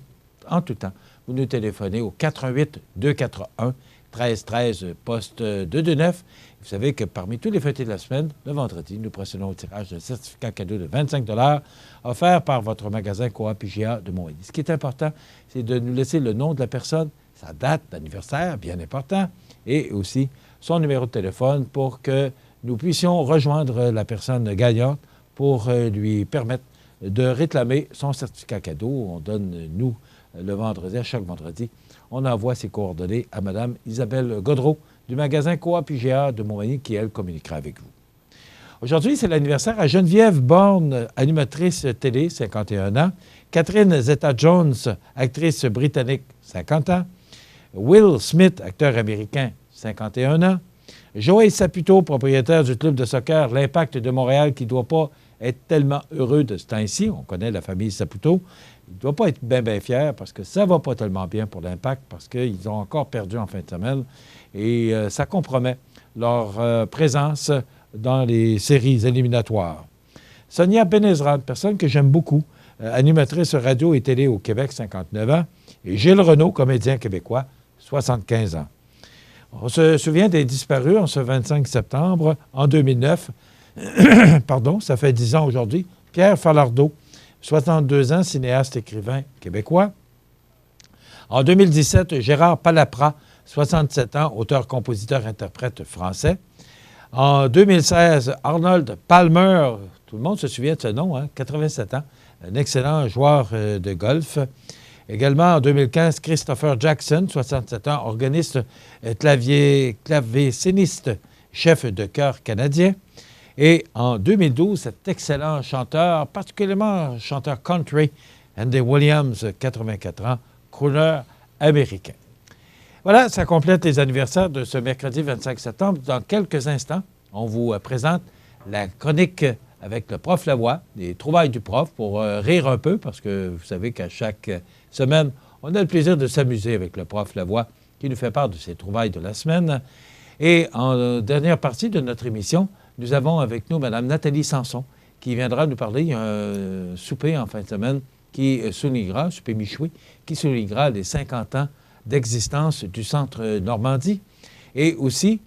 En tout temps, vous nous téléphonez au 418-241-1313, poste 229. Vous savez que parmi tous les fêtés de la semaine, le vendredi, nous procédons au tirage d'un certificat cadeau de 25 $ offert par votre magasin Coop IGA de Montmagny. Ce qui est important, c'est de nous laisser le nom de la personne, sa date d'anniversaire, bien important, et aussi son numéro de téléphone pour que nous puissions rejoindre la personne gagnante pour lui permettre de réclamer son certificat cadeau. On donne, nous, le vendredi, à chaque vendredi, on envoie ses coordonnées à Mme Isabelle Godreau du magasin Coop IGA de Montmagny qui, elle, communiquera avec vous. Aujourd'hui, c'est l'anniversaire à Geneviève Bourne, animatrice télé, 51 ans. Catherine Zeta-Jones, actrice britannique, 50 ans. Will Smith, acteur américain, 51 ans. Joël Saputo, propriétaire du club de soccer L'Impact de Montréal, qui ne doit pas être tellement heureux de ce temps-ci. On connaît la famille Saputo. Il ne doit pas être bien fier parce que ça ne va pas tellement bien pour l'Impact parce qu'ils ont encore perdu en fin de semaine et ça compromet leur présence dans les séries éliminatoires. Sonia Benezra, une personne que j'aime beaucoup, animatrice radio et télé au Québec, 59 ans. Et Gilles Renaud, comédien québécois, 75 ans. On se souvient des disparus en ce 25 septembre, en 2009. Pardon, ça fait 10 ans aujourd'hui. Pierre Falardeau, 62 ans, cinéaste, écrivain québécois. En 2017, Gérard Palaprat, 67 ans, auteur, compositeur, interprète français. En 2016, Arnold Palmer, tout le monde se souvient de ce nom, 87 ans, un excellent joueur de golf. Également, en 2015, Christopher Jackson, 67 ans, organiste, clavéciniste, chef de chœur canadien. Et en 2012, cet excellent chanteur, particulièrement chanteur country, Andy Williams, 84 ans, crooner américain. Voilà, ça complète les anniversaires de ce mercredi 25 septembre. Dans quelques instants, on vous présente la chronique avec le prof Lavoie, les trouvailles du prof, pour rire un peu, parce que vous savez qu'à chaque semaine, on a le plaisir de s'amuser avec le prof Lavoie, qui nous fait part de ses trouvailles de la semaine. Et en dernière partie de notre émission, nous avons avec nous Mme Nathalie Sanson, qui viendra nous parler. Il y a un souper en fin de semaine qui soulignera, un souper Michoui, qui soulignera les 50 ans d'existence du Centre Normandie. Et aussi,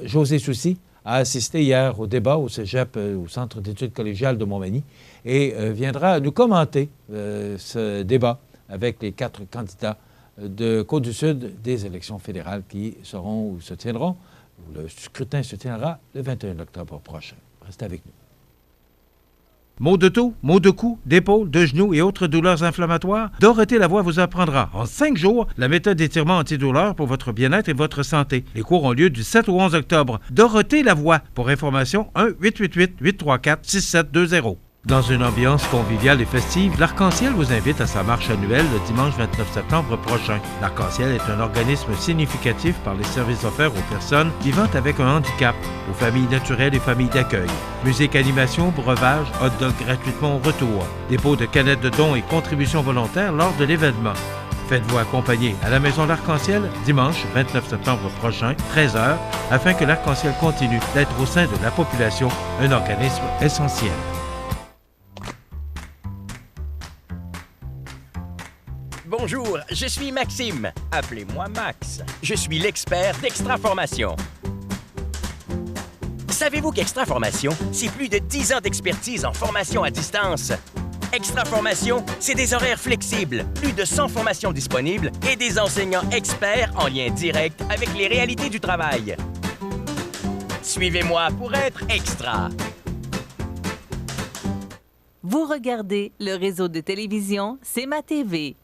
José Soucy a assisté hier au débat au Cégep, au Centre d'études collégiales de Montmagny, et viendra nous commenter ce débat avec les 4 candidats de Côte-du-Sud des élections fédérales qui seront ou se tiendront. Le scrutin se tiendra le 21 octobre prochain. Restez avec nous. Maux de dos, maux de cou, d'épaule, de genoux et autres douleurs inflammatoires, Dorothée Lavoie vous apprendra en 5 jours la méthode d'étirement antidouleur pour votre bien-être et votre santé. Les cours ont lieu du 7 au 11 octobre. Dorothée Lavoie. Pour information, 1-888-834-6720. Dans une ambiance conviviale et festive, l'Arc-en-Ciel vous invite à sa marche annuelle le dimanche 29 septembre prochain. L'Arc-en-Ciel est un organisme significatif par les services offerts aux personnes vivant avec un handicap, aux familles naturelles et familles d'accueil. Musique, animation, breuvage, hot dog gratuitement au retour. Dépôt de canettes de dons et contributions volontaires lors de l'événement. Faites-vous accompagner à la Maison L'Arc-en-Ciel dimanche 29 septembre prochain, 13h, afin que l'Arc-en-Ciel continue d'être au sein de la population un organisme essentiel. Bonjour, je suis Maxime. Appelez-moi Max. Je suis l'expert d'Extraformation. Savez-vous qu'Extraformation, c'est plus de 10 ans d'expertise en formation à distance? Extraformation, c'est des horaires flexibles, plus de 100 formations disponibles et des enseignants experts en lien direct avec les réalités du travail. Suivez-moi pour être extra. Vous regardez le réseau de télévision C'est ma TV.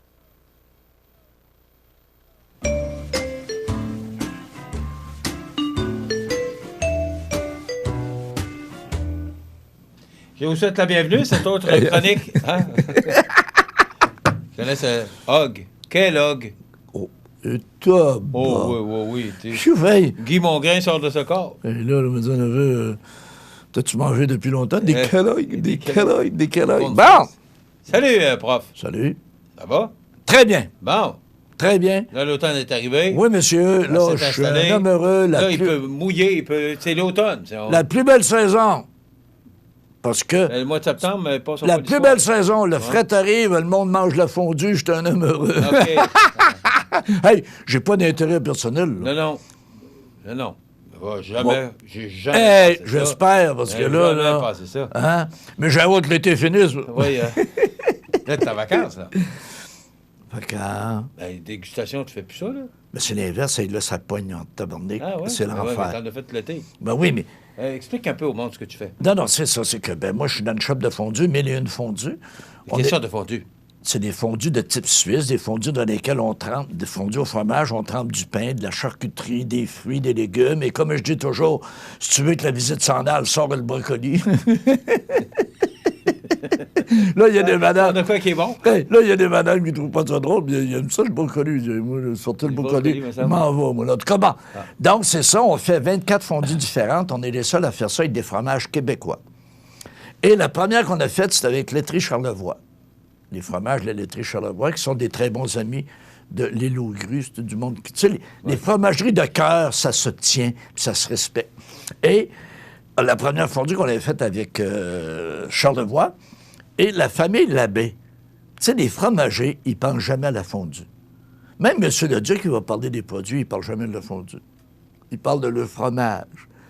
Je vous souhaite la bienvenue, cette autre chronique. Hein? Je connais ce Hog. Quel Hog? Oh, toi, oui. Je suis veille. Guy Mongrain sort de ce corps. Et là, le médecin avait... T'as-tu mangé depuis longtemps? Des caloïdes. Bon! Salut, prof. Salut. Ça va? Très bien. Bon. Très bien. Là, l'automne est arrivé. Oui, monsieur. Là, je suis un homme heureux. Il peut mouiller. C'est l'automne. La plus belle saison. Parce que... Le mois de septembre, mais pas la plus belle saison, le fret arrive, le monde mange la fondue, je suis un homme heureux. OK. Hey, j'ai pas d'intérêt personnel. Là. Non. Jamais. J'ai jamais. Hey, j'espère, parce que là. Passé ça. Hein? Mais j'ai hâte que l'été finisse. Oui. Là, t'es en vacances, là. Vacances. Dégustation, tu fais plus ça, là? Mais c'est l'inverse, là, ça pogne en tabarnak. Ah, ouais? C'est l'enfer. Ouais, t'en as fait l'été. Ben oui, mais. Explique un peu au monde ce que tu fais. Non, c'est ça. C'est que, moi, je suis dans une shop de fondue, 1001 fondues. Quelle sorte de fondue? C'est des fondus de type suisse, des fondus dans lesquels on trempe, des fondus au fromage, on trempe du pain, de la charcuterie, des fruits, des légumes. Et comme je dis toujours, si tu veux que la visite s'en aille, sors le brocoli. Là, il y a des madames. On a quoi qui est bon? Hey, là, il y a des madames qui ne trouvent pas ça drôle, mais il y a ça, le brocoli. Moi, sortir le brocoli, je m'en vais, moi. Là. En tout cas, bon. Donc, c'est ça, on fait 24 fondues différentes. On est les seuls à faire ça avec des fromages québécois. Et la première qu'on a faite, c'était avec Laiterie Charlevoix. Les fromages de la Laiterie Charlevoix, qui sont des très bons amis de l'île aux grues, c'est du monde qui... Tu sais, les fromageries de cœur, ça se tient, puis ça se respecte. Et la première fondue qu'on avait faite avec Charlevoix, et la famille Labbé, sais, les fromagers, ils ne pensent jamais à la fondue. Même M. Leduc, qui va parler des produits, il ne parle jamais de la fondue. Il parle de leur fromage.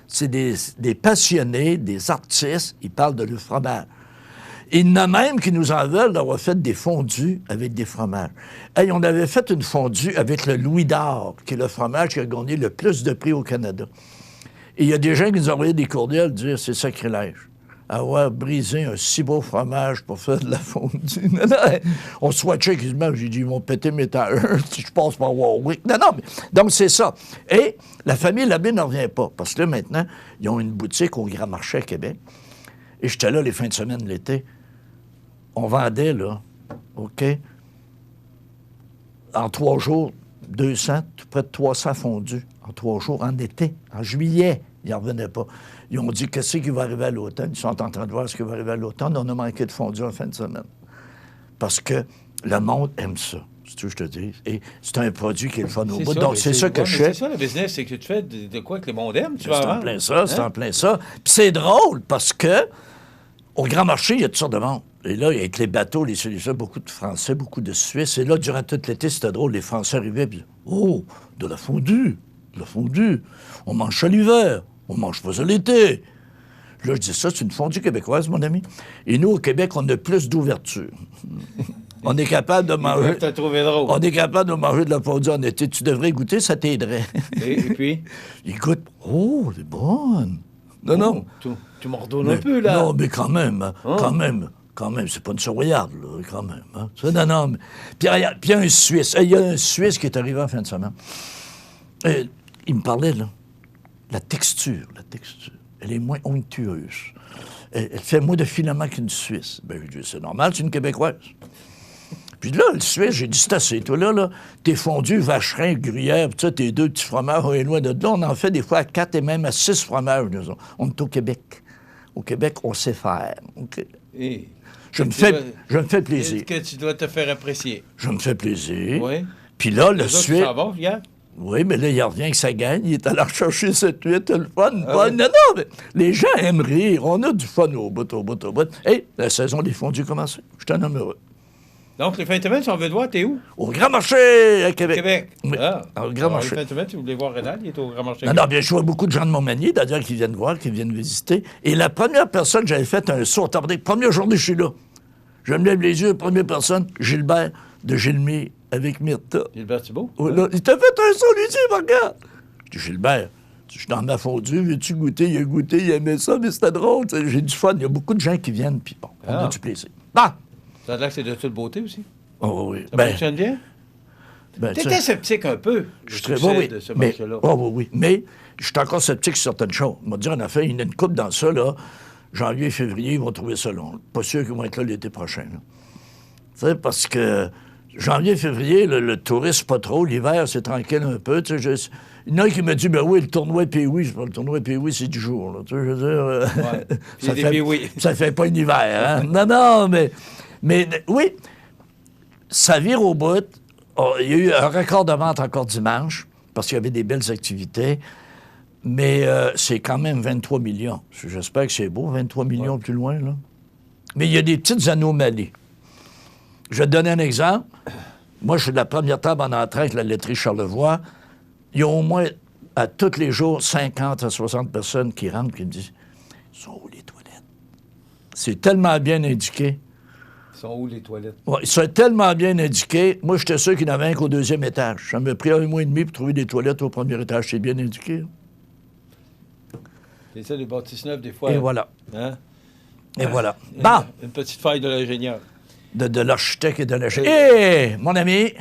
C'est des passionnés, des artistes, ils parlent de leur fromage. Il y en a même qui nous en veulent d'avoir fait des fondues avec des fromages. Hey, on avait fait une fondue avec le Louis d'Or, qui est le fromage qui a gagné le plus de prix au Canada. Et il y a des gens qui nous envoyaient des courriels dire c'est sacrilège. Avoir brisé un si beau fromage pour faire de la fondue. Non, non, on se swatchait quasiment, j'ai dit, ils vont péter mes tailleurs si je passe par Warwick. Non, non, mais, donc c'est ça. Et la famille Labbé n'en revient pas, parce que là, maintenant, ils ont une boutique au Grand Marché à Québec. Et j'étais là les fins de semaine de l'été. On vendait, là, OK, en 3 jours, 200, tout près de 300 fondus en 3 jours, en été, en juillet. Ils n'en revenaient pas. Ils ont dit, qu'est-ce qui va arriver à l'automne? Ils sont en train de voir ce qui va arriver à l'automne. On a manqué de fondue en fin de semaine. Parce que le monde aime ça, c'est tout ce que je te dis. Et c'est un produit qui est le fun au bout. Donc, c'est ça que je fais. C'est ça, le business, c'est que tu fais de quoi que les monde aime, tu vas c'est en plein ça, c'est en plein ça. Puis c'est drôle parce que au Grand Marché, il y a toutes sortes de monde. Et là, avec les bateaux, les solutions, beaucoup de Français, beaucoup de Suisses. Et là, durant tout l'été, c'était drôle. Les Français arrivaient, puis oh, de la fondue, de la fondue. On mange ça l'hiver, on mange pas ça l'été. Là, je dis ça, c'est une fondue québécoise, mon ami. Et nous, au Québec, on a plus d'ouverture. On est capable de manger. T'as trouvé drôle. On est capable de manger de la fondue en été. Tu devrais goûter, ça t'aiderait. Et puis? Il goûte. Oh, elle est bonne. Non, oh, non. Tu m'ordonnes un peu, là. Non, mais quand même, hein, quand même, c'est pas une surveillable, là, quand même. Hein. Ça, non, mais... Puis il y a un Suisse. Il y a un Suisse qui est arrivé en fin de semaine. Il me parlait, là, la texture. Elle est moins onctueuse. Elle fait moins de filaments qu'une Suisse. Ben, je dis, c'est normal, c'est une Québécoise. Puis là, le Suisse, j'ai dit, c'est assez. Toi, là, t'es fondu, vacherin, gruyère, puis ça, tes 2 petits fromages, on est loin de là. On en fait des fois à 4 et même à 6 fromages. On est au Québec. Au Québec, on sait faire. Okay? Et je me fais plaisir. Est-ce que tu dois te faire apprécier? Je me fais plaisir. Oui. Puis là, le Suisse... Ça va, regarde? Oui, mais là, il revient que ça gagne. Il est allé rechercher 7-8, le fun. Ah, non, mais les gens aiment rire. On a du fun au bout. Hey, la saison des fondus commence. Je suis un homme heureux. Donc, les fins de semaine, si on veut te voir, t'es où? Au Grand Marché, à Québec. Québec. Oui. Ah. Au Grand Marché. Les fins de semaine, si vous voulez voir Rénal, il est au Grand Marché. Non, bien, je vois beaucoup de gens de Montmagny, d'ailleurs, qui viennent voir, qui viennent visiter. Et la première personne, j'avais fait un saut tardé. Première journée, je suis là. Je me lève les yeux, première personne, Gilbert de Gilmy avec Myrtha. Gilbert Thibault? Oh, là, il t'a fait un saut, lui, regarde. Je dis, Gilbert, je suis dans ma fondue, veux-tu goûter? Il a goûté, il aimait ça, mais c'était drôle. J'ai du fun. Il y a beaucoup de gens qui viennent, puis bon, on a du plaisir. Bon. Ça a l'air que c'est de toute beauté aussi. Oh oui. Ça fonctionne bien? T'étais sceptique un peu de ce marché-là. Oui. Mais je suis encore sceptique sur certaines choses. On m'a dit, en effet, il y en a une couple dans ça, là. Janvier, février, ils vont trouver ça long. Pas sûr qu'ils vont être là l'été prochain. Tu sais, parce que janvier, février, le tourisme, pas trop. L'hiver, c'est tranquille un peu. Il y en a qui me dit, ben oui, le tournoi Pee-Wee. Le tournoi Pee-Wee, c'est du jour. Là. Tu sais, je veux dire, ça fait pas un hiver. Hein? Non, mais oui, ça vire au bout. Oh, il y a eu un record de vente encore dimanche, parce qu'il y avait des belles activités. Mais c'est quand même 23 millions. J'espère que c'est beau, 23 millions plus loin, là. Mais il y a des petites anomalies. Je vais te donner un exemple. Moi, je suis de la première table en entrée avec la laiterie Charlevoix. Il y a au moins, à tous les jours, 50 à 60 personnes qui rentrent et qui me disent « Ils sont où les toilettes? » C'est tellement bien indiqué. Ils sont où les toilettes? Ouais, ils sont tellement bien indiqués. Moi, j'étais sûr qu'il n'y en avait un qu'au 2e étage. Ça m'a pris 1 mois et demi pour trouver des toilettes au 1er étage. C'est bien indiqué. C'est ça, les bâtisses neuves, des fois. Et voilà. Hein? Et voilà. Bon. Une petite faille de l'ingénieur. De l'architecte et de l'ingénieur. Hé, mon ami!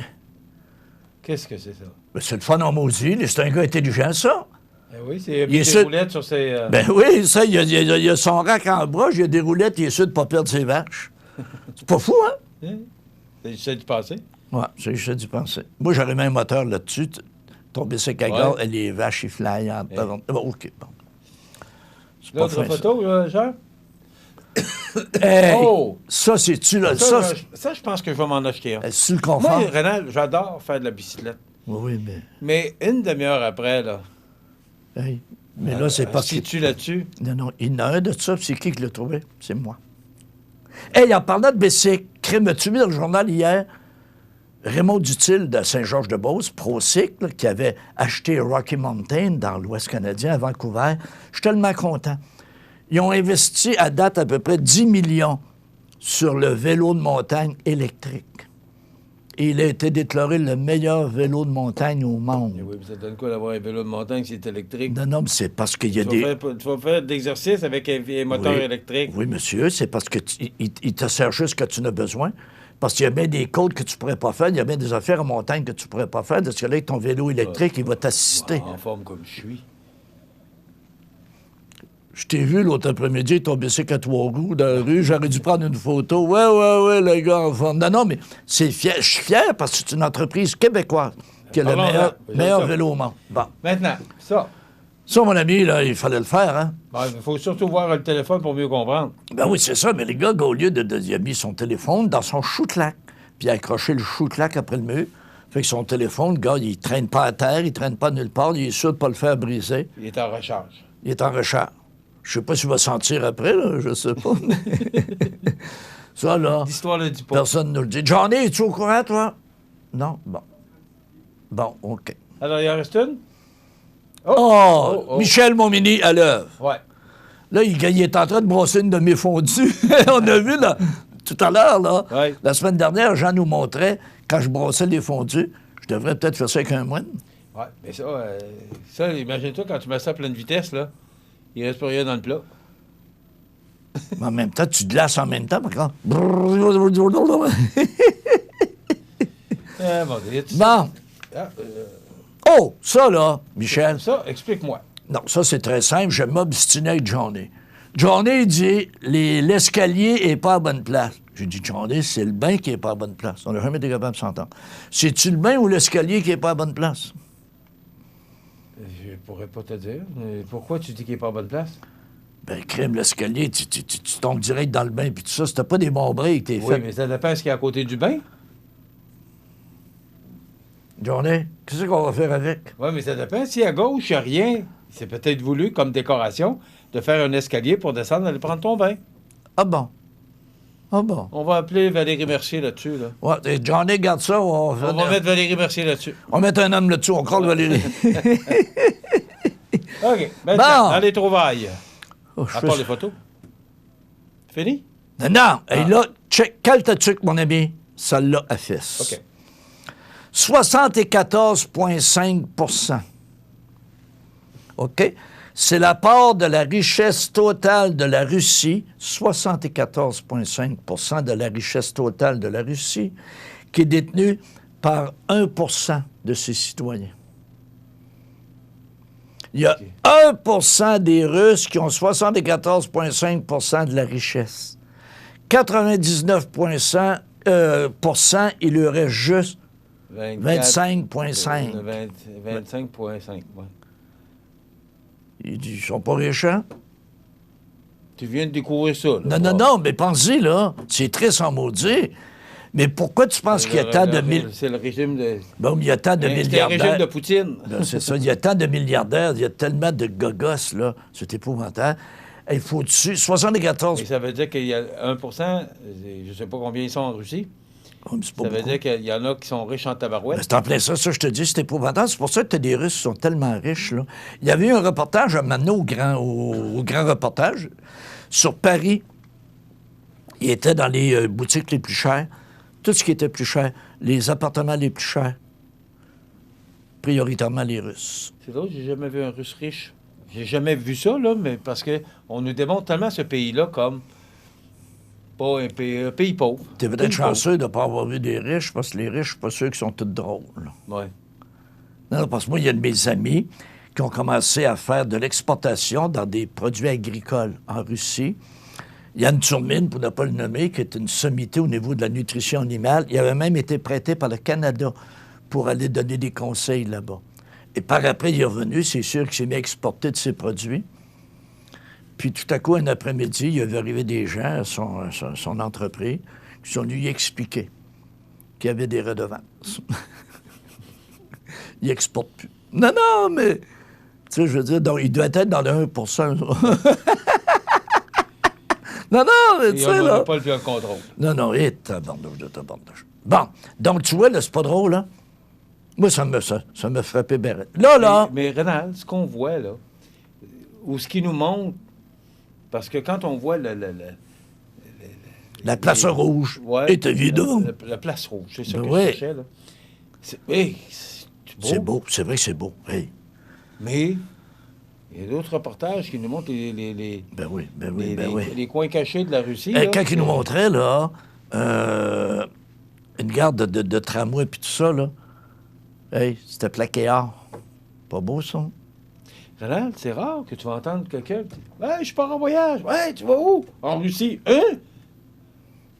Qu'est-ce que c'est ça? Ben, c'est le fun en maudit. C'est un gars intelligent, ça. Ben oui, c'est des roulettes sur ses... Ben oui, ça, il y a son rack en bras, il y a des roulettes, il est sûr de ne pas perdre ses vaches. C'est pas fou, hein? C'est juste d'y penser. Oui, c'est juste d'y penser. Moi, j'aurais mis un moteur là-dessus, tomber sur cagole, et les vaches, ils flyent en dedans. OK, bon. L'autre photo, Jean? Hey, oh! Ça, c'est-tu là? Ça, je pense que je vais m'en acheter un. C'est le confort. Moi, Rénal, j'adore faire de la bicyclette. Oui, mais une demi-heure après, là... Hey, mais là, c'est parce que... tu là-dessus? Non, il y en a un de ça, c'est qui l'a trouvé? C'est moi. Hey, en parlant de bicycle, Crime, as-tu vu dans le journal hier, Raymond Dutil de Saint-Georges-de-Beauce, ProCycle, qui avait acheté Rocky Mountain dans l'Ouest canadien, à Vancouver. Je suis tellement content. Ils ont investi à date à peu près 10 millions sur le vélo de montagne électrique. Et il a été déclaré le meilleur vélo de montagne au monde. Et oui, mais ça donne quoi d'avoir un vélo de montagne si c'est électrique? Non, mais c'est parce qu'il y a tu vas faire de l'exercice avec un moteur électrique. Oui, monsieur, c'est parce qu'il te sert juste que tu n'as besoin. Parce qu'il y a bien des côtes que tu ne pourrais pas faire, il y a bien des affaires en montagne que tu ne pourrais pas faire. Parce que là, avec ton vélo électrique, il va t'assister. En forme comme je suis. Je t'ai vu l'autre après-midi avec ton bicycle à 3 roues dans la rue. J'aurais dû prendre une photo. Ouais, le gars en forme. Non, mais je suis fier parce que c'est une entreprise québécoise qui a le meilleur vélo au monde. Bon. Maintenant, ça. Ça, mon ami, là, il fallait le faire, hein? Il faut surtout voir le téléphone pour mieux comprendre. Ben oui, c'est ça. Mais les gars, au lieu il a mis son téléphone dans son chou-clac, puis il a accroché le chou-clac après le mur. Fait que son téléphone, le gars, il traîne pas à terre, il traîne pas nulle part, il est sûr de pas le faire briser. Il est en recharge. Il est en recharge. Je sais pas s'il va sentir après, là, je sais pas. Ça, là, l'histoire le dit pas. Personne ne nous le dit. Johnny, es-tu au courant, toi? Non? Bon, OK. Alors, il en reste une? Michel Montminy à l'œuvre. Ouais. Là, il est en train de brosser une de mes fondues. On a vu, là, tout à l'heure, là, la semaine dernière, Jean nous montrait, quand je brossais les fondus, je devrais peut-être faire ça avec un moine. Oui, mais ça, imagine-toi, quand tu mets ça à pleine vitesse, là, il ne reste plus rien dans le plat. Mais en même temps, tu glaces en même temps, par contre. Ça, là, Michel. Ça, explique-moi. Non, ça, c'est très simple. Je m'obstinais avec Johnny. Johnny, il dit, l'escalier n'est pas à bonne place. J'ai dit, Johnny, c'est le bain qui n'est pas à bonne place. On n'a jamais été capable de s'entendre. C'est-tu le bain ou l'escalier qui n'est pas à bonne place? Je pourrais pas te dire. Mais pourquoi tu dis qu'il n'est pas à bonne place? Ben, crème, l'escalier, tu tombes direct dans le bain, puis tout ça. C'était pas des bons breaks que t'es fait. Oui, mais ça dépend de ce qu'il y a à côté du bain. Johnny, qu'est-ce qu'on va faire avec? Oui, mais ça dépend. Si à gauche, il n'y a rien, c'est peut-être voulu, comme décoration, de faire un escalier pour descendre et aller prendre ton bain. Ah bon? On va appeler Valérie Mercier là-dessus. Là. Ouais, Johnny, garde ça. On va mettre Valérie Mercier là-dessus. On va mettre un homme là-dessus, on croit Valérie. OK. Maintenant, dans les trouvailles. À part les photos. Fini? Non. Et là, check. Quel t'as-tu, mon ami? Celle-là à fesse. OK. 74,5 OK? C'est la part de la richesse totale de la Russie, 74,5 de la richesse totale de la Russie, qui est détenue par 1 de ses citoyens. Il y a 1 des Russes qui ont 74,5 de la richesse. 99,5 il leur reste juste 25,5. 25,5, oui. Ils sont pas riches, hein? Tu viens de découvrir ça. Là, non, mais pense-y, là. C'est triste en maudit. Mais pourquoi tu penses qu'il y a tant de... C'est le régime de... Bon, il y a tant de milliardaires. C'est le régime de Poutine. Ben, c'est ça. Il y a tant de milliardaires, il y a tellement de gogosses, là. C'est épouvantable. Il faut dessus 74... Et ça veut dire qu'il y a 1 je ne sais pas combien ils sont en Russie. Ça veut dire qu'il y en a qui sont riches en tabarouette. Ben, c'est en plein ça, je te dis, c'est épouvantable. C'est pour ça que tu as des Russes qui sont tellement riches, là. Il y avait eu un reportage à Mano au grand reportage sur Paris. Il était dans les boutiques les plus chères. Tout ce qui était plus cher. Les appartements les plus chers. Prioritairement les Russes. C'est drôle, j'ai jamais vu un Russe riche. J'ai jamais vu ça, là, mais parce qu'on nous démontre tellement ce pays-là comme pas un pays pauvre. T'es peut-être chanceux de ne pas avoir vu des riches, parce que les riches, je suis pas sûr qu'ils sont tous drôles. Oui. Non, parce que moi, il y a de mes amis qui ont commencé à faire de l'exportation dans des produits agricoles en Russie. Yann Turmine, pour ne pas le nommer, qui est une sommité au niveau de la nutrition animale, il avait même été prêté par le Canada pour aller donner des conseils là-bas. Et par après, il est revenu, c'est sûr qu'il s'est mis à exporter de ses produits. Puis tout à coup, un après-midi, il avait arrivé des gens à son entreprise qui sont venus lui expliquer qu'il y avait des redevances. Il n'exporte plus. Non, mais... Tu sais, je veux dire, donc, il doit être dans le 1 %. Non, mais tu sais, on là... n'a pas le contrôle. Non, tabarnouche de tabarnouche. Bon, donc, tu vois, là, c'est pas drôle, hein? Moi, ça me frappait bien. Là... Mais Rénal, ce qu'on voit, là, ou ce qui nous montre, parce que quand on voit la place rouge est évident. La place rouge, c'est ça ben que je cherchais, là. C'est beau. C'est vrai que c'est beau. Hey. Mais il y a d'autres reportages qui nous montrent les coins cachés de la Russie. Quand ils nous montraient, là, une gare de tramway puis tout ça, là, hey, c'était plaqué or. Pas beau, ça? Rénal, c'est rare que tu vas entendre quelqu'un qui dit « Hey, je pars en voyage. Hey, tu vas où? En Russie. Hein? »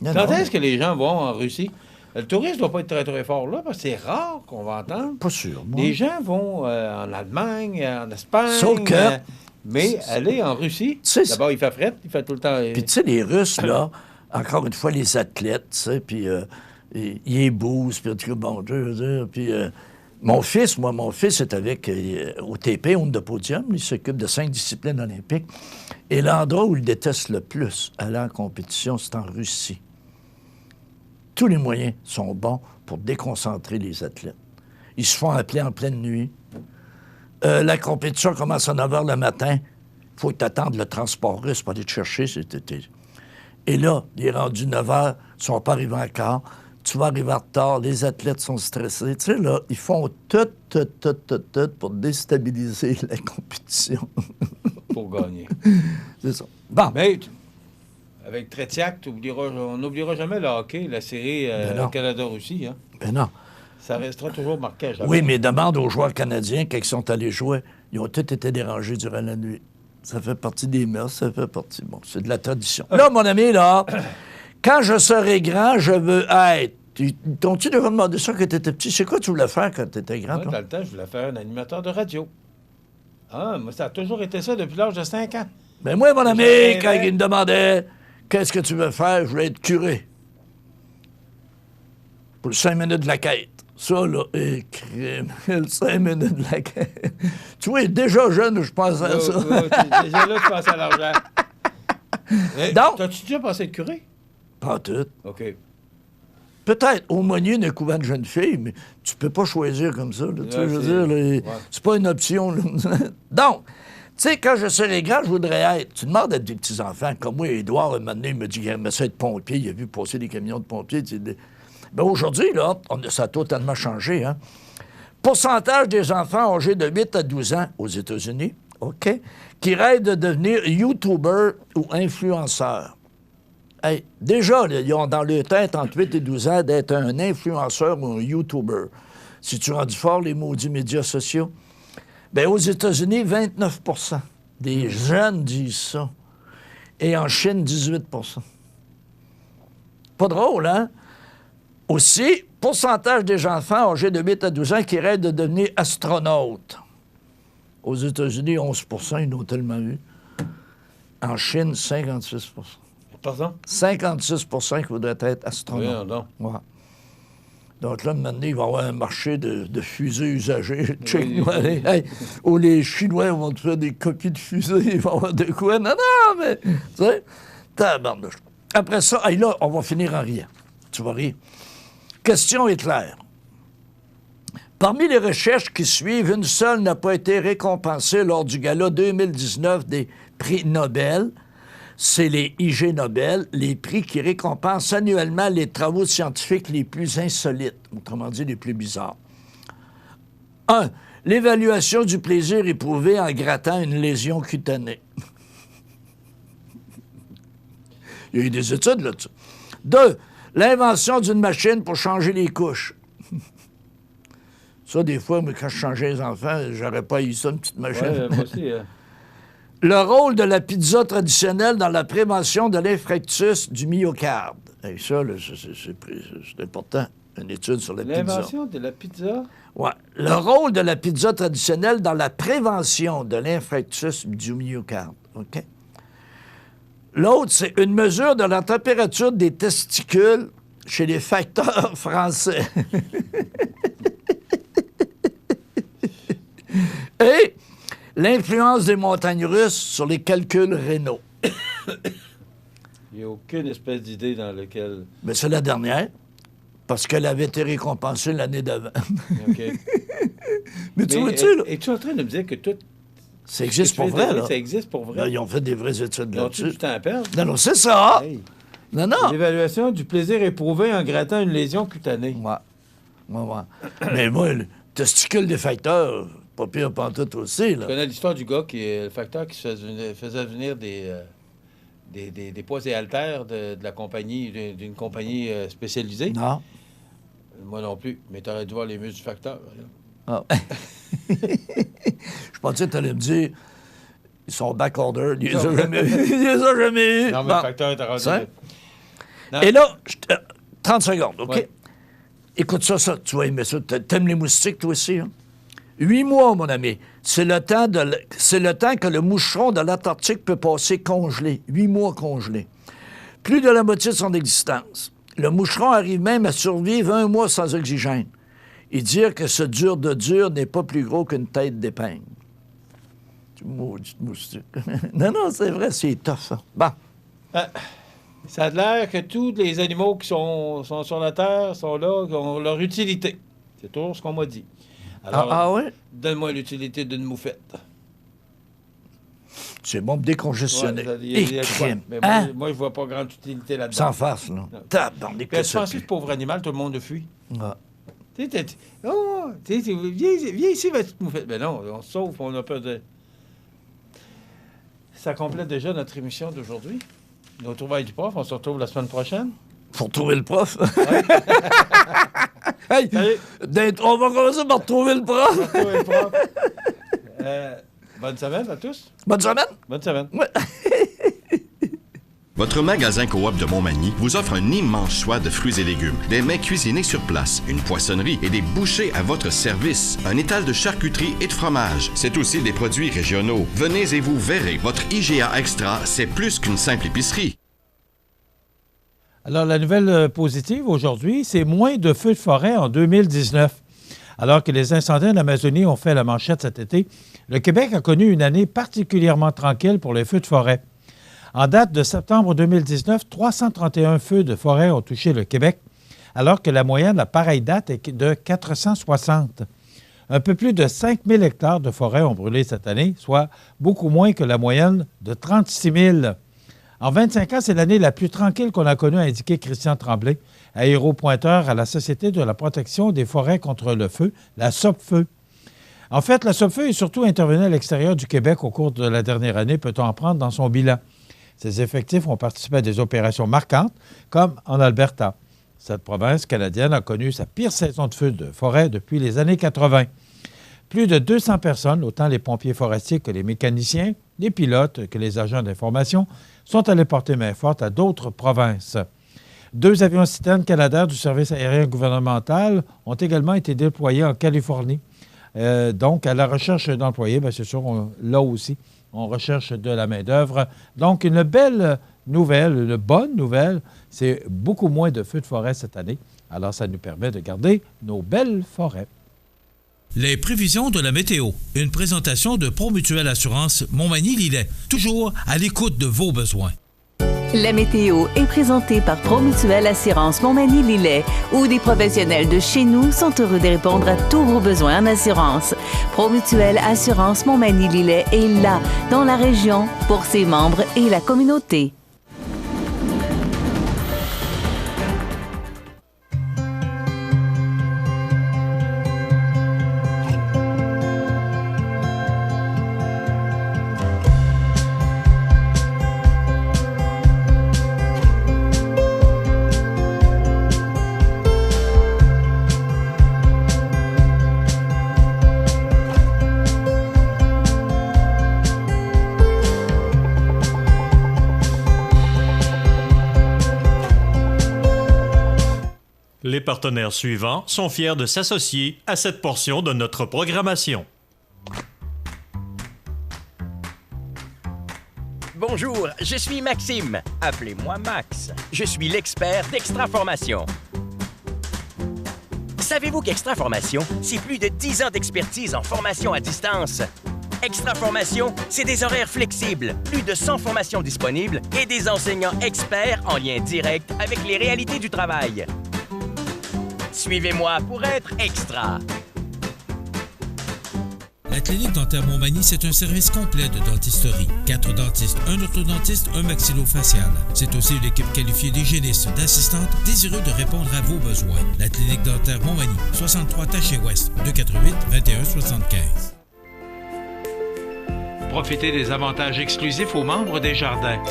Quand est-ce que les gens vont en Russie? Le tourisme ne doit pas être très, très fort là, parce que c'est rare qu'on va entendre. Pas sûr, moi. Les gens vont en Allemagne, en Espagne. Sauf que... mais aller en Russie, d'abord, il fait fret, il fait tout le temps... Puis tu sais, les Russes, là, encore une fois, les athlètes, tu sais, puis ils boostent, puis en tout cas, bon, je veux dire, puis... Mon fils est avec au TP, honte de podium. Il s'occupe de 5 disciplines olympiques. Et l'endroit où il déteste le plus aller en compétition, c'est en Russie. Tous les moyens sont bons pour déconcentrer les athlètes. Ils se font appeler en pleine nuit. La compétition commence à 9 h le matin. Il faut que tu attendes le transport russe pour aller te chercher. Et là, il est rendu 9 h, ils ne sont pas arrivés encore. Tu vas arriver en retard, les athlètes sont stressés. Tu sais, là, ils font tout pour déstabiliser la compétition. Pour gagner. C'est ça. Bon. Mais avec Tretiak, on n'oubliera jamais le hockey, la série Canada-Russie. Hein? Ben non. Ça restera toujours marqué. Oui, mais demande aux joueurs canadiens, quand ils sont allés jouer, ils ont tous été dérangés durant la nuit. Ça fait partie des mœurs, ça fait partie... Bon, c'est de la tradition. Là, mon ami, là... Quand je serai grand, je veux être. T'ont-tu déjà demandé ça quand t'étais petit? C'est quoi tu voulais faire quand t'étais grand? Moi, dans le temps, je voulais faire un animateur de radio. Ah, moi, ça a toujours été ça depuis l'âge de 5 ans. Ben moi, mon ami, quand il me demandait qu'est-ce que tu veux faire, je voulais être curé. Pour le 5 minutes de la quête. Ça, là, le 5 minutes de la quête. Tu vois, déjà jeune, je pensais à ça. Déjà là, tu pensais à l'argent. Donc, t'as-tu déjà pensé être curé? Pas tout. OK. Peut-être aumônier d'un couvent de jeunes filles, mais tu peux pas choisir comme ça. Là, je veux dire, c'est pas une option. Là. Donc, tu sais, quand je serai grand, je voudrais être... Tu demandes à des petits-enfants, comme moi, Édouard, un moment donné, il me dit qu'il aimait ça être pompier, il a vu passer des camions de pompiers. Ben aujourd'hui, là, ça a totalement changé. Hein? Pourcentage des enfants âgés de 8 à 12 ans aux États-Unis, OK, qui rêvent de devenir YouTuber ou influenceur. Hey, déjà, ils ont dans leur tête entre 8 et 12 ans d'être un influenceur ou un YouTuber. Si tu rendu fort les maudits médias sociaux. Bien, aux États-Unis, 29 % des jeunes disent ça. Et en Chine, 18 %. Pas drôle, hein? Aussi, pourcentage des enfants âgés de 8 à 12 ans qui rêvent de devenir astronautes. Aux États-Unis, 11 % ils n'ont tellement eu. En Chine, 56 %. Pardon? 56 % qui voudraient être astronautes. Oui, ouais. Donc là, maintenant, il va y avoir un marché de fusées usagées. Oui. Hey, où les Chinois vont te faire des copies de fusées, ils vont avoir de quoi. Non, mais, tu sais, tabarnouche. Après ça, hey, là, on va finir en riant. Tu vas rire. Question est claire. Parmi les recherches qui suivent, une seule n'a pas été récompensée lors du gala 2019 des prix Nobel. C'est les IG Nobel, les prix qui récompensent annuellement les travaux scientifiques les plus insolites, autrement dit les plus bizarres. 1. L'évaluation du plaisir éprouvé en grattant une lésion cutanée. Il y a eu des études là-dessus. 2. L'invention d'une machine pour changer les couches. Ça, des fois, moi, quand je changeais les enfants, j'aurais pas eu ça, une petite machine. Oui, moi aussi. Le rôle de la pizza traditionnelle dans la prévention de l'infarctus du myocarde. Et ça, là, c'est important, une étude sur la pizza. L'invention de la pizza? Oui. Le rôle de la pizza traditionnelle dans la prévention de l'infarctus du myocarde. OK? L'autre, c'est une mesure de la température des testicules chez les facteurs français. Et l'influence des montagnes russes sur les calculs rénaux. Il n'y a aucune espèce d'idée dans laquelle... Mais c'est la dernière, parce qu'elle avait été récompensée l'année d'avant. OK. Mais tu vois-tu, là? Es-tu en train de me dire que tout... Ça existe pour vrai, là. Ça existe pour vrai. Là, ils ont fait des vraies études là-dessus. Ils ont du temps à perdre. Non, c'est ça! Hey. Non. L'évaluation du plaisir éprouvé en grattant une lésion cutanée. Ouais. Mais moi, le testicule des facteurs, pas pire pantoute aussi, là. Tu connais l'histoire du gars qui est le facteur qui faisait venir des poids et haltères de la compagnie, d'une compagnie spécialisée? Non. Moi non plus. Mais tu aurais dû voir les muscles du facteur. Ah. Je pensais que tu allais me dire, ils sont backorder, ils les ont jamais eu. Non, mais le facteur est rendu. Et là, 30 secondes, OK? Ouais. Écoute ça, tu vas aimer ça. T'aimes les moustiques, toi aussi, hein? 8 mois, mon ami. C'est le temps que le moucheron de l'Antarctique peut passer congelé. 8 mois congelé. Plus de la moitié de son existence. Le moucheron arrive même à survivre 1 mois sans oxygène. Et dire que ce dur de dur n'est pas plus gros qu'une tête d'épingle. Tu maudit moustique. Non, c'est vrai, c'est tough, ça. Bon. Ça a l'air que tous les animaux qui sont sur la Terre sont là, qui ont leur utilité. C'est toujours ce qu'on m'a dit. Alors, oui? Donne-moi l'utilité d'une moufette. C'est bon pour décongestionner. Mais moi, je vois pas grande utilité là-dedans. Sans farce, là. Tu penses que ce pauvre animal, tout le monde le fuit? Viens ici, ma petite moufette. Mais non, on se sauve, on a peur de... Ça complète déjà notre émission d'aujourd'hui. Nos trouvailles du prof, on se retrouve la semaine prochaine. Pour retrouver le prof? Hey, on va commencer par retrouver le prof. Bonne semaine à tous. Bonne semaine. Bonne semaine. Ouais. Votre magasin Coop de Montmagny vous offre un immense choix de fruits et légumes, des mets cuisinés sur place, une poissonnerie et des bouchers à votre service, un étal de charcuterie et de fromage. C'est aussi des produits régionaux. Venez et vous verrez, votre IGA Extra, c'est plus qu'une simple épicerie. Alors, la nouvelle positive aujourd'hui, c'est moins de feux de forêt en 2019. Alors que les incendies en Amazonie ont fait la manchette cet été, le Québec a connu une année particulièrement tranquille pour les feux de forêt. En date de septembre 2019, 331 feux de forêt ont touché le Québec, alors que la moyenne à pareille date est de 460. Un peu plus de 5 000 hectares de forêt ont brûlé cette année, soit beaucoup moins que la moyenne de 36 000. En 25 ans, c'est l'année la plus tranquille qu'on a connue, a indiqué Christian Tremblay, aéropointeur à la Société de la protection des forêts contre le feu, la SOPFEU. En fait, la SOPFEU est surtout intervenue à l'extérieur du Québec au cours de la dernière année, peut-on en prendre dans son bilan. Ses effectifs ont participé à des opérations marquantes, comme en Alberta. Cette province canadienne a connu sa pire saison de feux de forêt depuis les années 80. Plus de 200 personnes, autant les pompiers forestiers que les mécaniciens, les pilotes que les agents d'information, sont allés porter main forte à d'autres provinces. 2 avions citernes Canadair du service aérien gouvernemental ont également été déployés en Californie. Donc, à la recherche d'employés, bien, c'est sûr, là aussi, on recherche de la main-d'œuvre. Donc, une belle nouvelle, une bonne nouvelle, c'est beaucoup moins de feux de forêt cette année. Alors, ça nous permet de garder nos belles forêts. Les prévisions de la météo. Une présentation de Promutuelle Assurance Montmagny-Lillet. Toujours à l'écoute de vos besoins. La météo est présentée par Promutuelle Assurance Montmagny-Lillet, où des professionnels de chez nous sont heureux de répondre à tous vos besoins en assurance. Promutuelle Assurance Montmagny-Lillet est là, dans la région, pour ses membres et la communauté. Les partenaires suivants sont fiers de s'associer à cette portion de notre programmation. Bonjour, je suis Maxime. Appelez-moi Max. Je suis l'expert d'Extraformation. Savez-vous qu'Extraformation, c'est plus de 10 ans d'expertise en formation à distance? Extra Formation, c'est des horaires flexibles, plus de 100 formations disponibles et des enseignants experts en lien direct avec les réalités du travail. Suivez-moi pour être extra. La clinique dentaire Montmagny, c'est un service complet de dentisterie. 4 dentistes, un orthodontiste, un maxillofacial. C'est aussi une équipe qualifiée d'hygiénistes, d'assistantes, désireux de répondre à vos besoins. La clinique dentaire Montmagny, 63 Taché-Ouest, 248-2175. Profitez des avantages exclusifs aux membres Desjardins.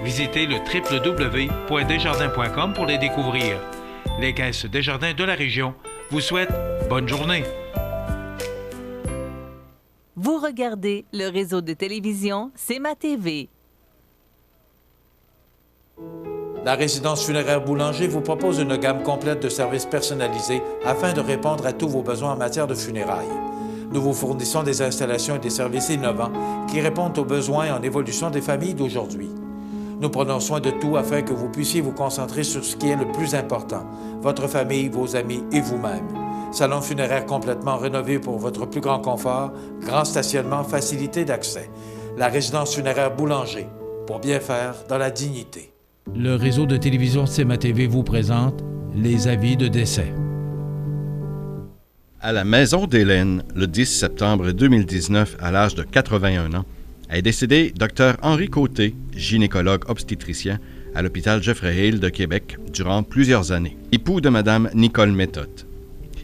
Visitez le www.desjardins.com pour les découvrir. Les caisses Desjardins de la région vous souhaitent bonne journée. Vous regardez le réseau de télévision C'est ma TV. La résidence funéraire Boulanger vous propose une gamme complète de services personnalisés afin de répondre à tous vos besoins en matière de funérailles. Nous vous fournissons des installations et des services innovants qui répondent aux besoins en évolution des familles d'aujourd'hui. Nous prenons soin de tout afin que vous puissiez vous concentrer sur ce qui est le plus important, votre famille, vos amis et vous-même. Salon funéraire complètement rénové pour votre plus grand confort, grand stationnement, facilité d'accès. La résidence funéraire Boulanger, pour bien faire dans la dignité. Le réseau de télévision C'est ma TV vous présente les avis de décès. À la maison d'Hélène, le 10 septembre 2019, à l'âge de 81 ans, est décédé Dr Henri Côté, gynécologue obstétricien à l'hôpital Jeffrey Hill de Québec durant plusieurs années, époux de Mme Nicole Méthode.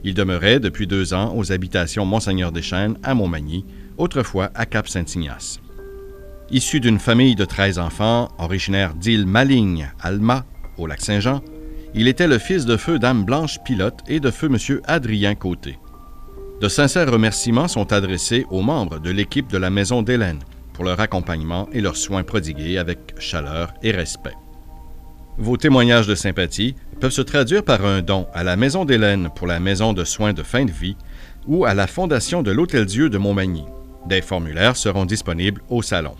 Il demeurait depuis 2 ans aux habitations Monseigneur-des-Chênes à Montmagny, autrefois à Cap-Saint-Ignace. Issu d'une famille de 13 enfants, originaire d'île Maligne, Alma, au Lac-Saint-Jean, il était le fils de feu Dame Blanche Pilote et de feu M. Adrien Côté. De sincères remerciements sont adressés aux membres de l'équipe de la Maison d'Hélène pour leur accompagnement et leurs soins prodigués avec chaleur et respect. Vos témoignages de sympathie peuvent se traduire par un don à la Maison d'Hélène pour la maison de soins de fin de vie ou à la Fondation de l'Hôtel-Dieu de Montmagny. Des formulaires seront disponibles au salon.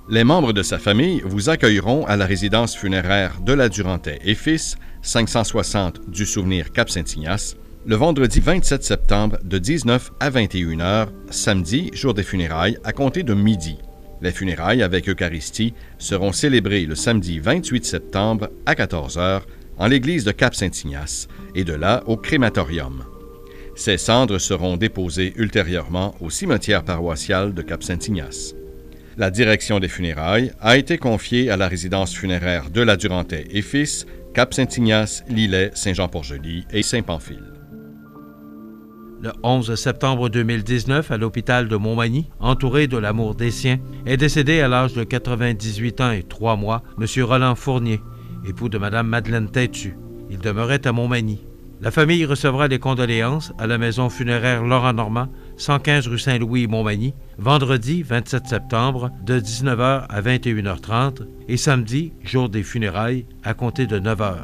Les membres de sa famille vous accueilleront à la résidence funéraire de la Durantais et Fils, 560 du Souvenir Cap-Saint-Ignace, le vendredi 27 septembre de 19 à 21 h, samedi, jour des funérailles, à compter de midi. Les funérailles avec Eucharistie seront célébrées le samedi 28 septembre à 14 h en l'église de Cap-Saint-Ignace et de là au crématorium. Ces cendres seront déposées ultérieurement au cimetière paroissial de Cap-Saint-Ignace. La direction des funérailles a été confiée à la résidence funéraire de la Durantais et Fils, Cap-Saint-Ignace, Lillet, Saint-Jean-Port-Joli et Saint-Pamphile. Le 11 septembre 2019, à l'hôpital de Montmagny, entouré de l'amour des siens, est décédé à l'âge de 98 ans et 3 mois, M. Roland Fournier, époux de Mme Madeleine Têtu. Il demeurait à Montmagny. La famille recevra les condoléances à la maison funéraire Laurent Normand, 115 rue Saint-Louis, Montmagny, vendredi 27 septembre de 19h à 21h30 et samedi, jour des funérailles, à compter de 9h.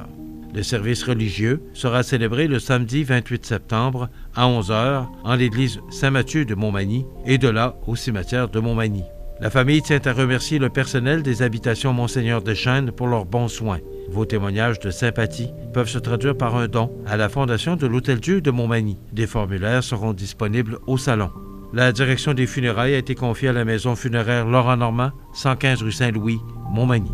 Le service religieux sera célébré le samedi 28 septembre à 11h en l'église Saint-Mathieu de Montmagny et de là au cimetière de Montmagny. La famille tient à remercier le personnel des habitations Monseigneur-des-Chênes pour leurs bons soins. Vos témoignages de sympathie peuvent se traduire par un don à la Fondation de l'Hôtel-Dieu de Montmagny. Des formulaires seront disponibles au salon. La direction des funérailles a été confiée à la maison funéraire Laurent Normand, 115 rue Saint-Louis, Montmagny.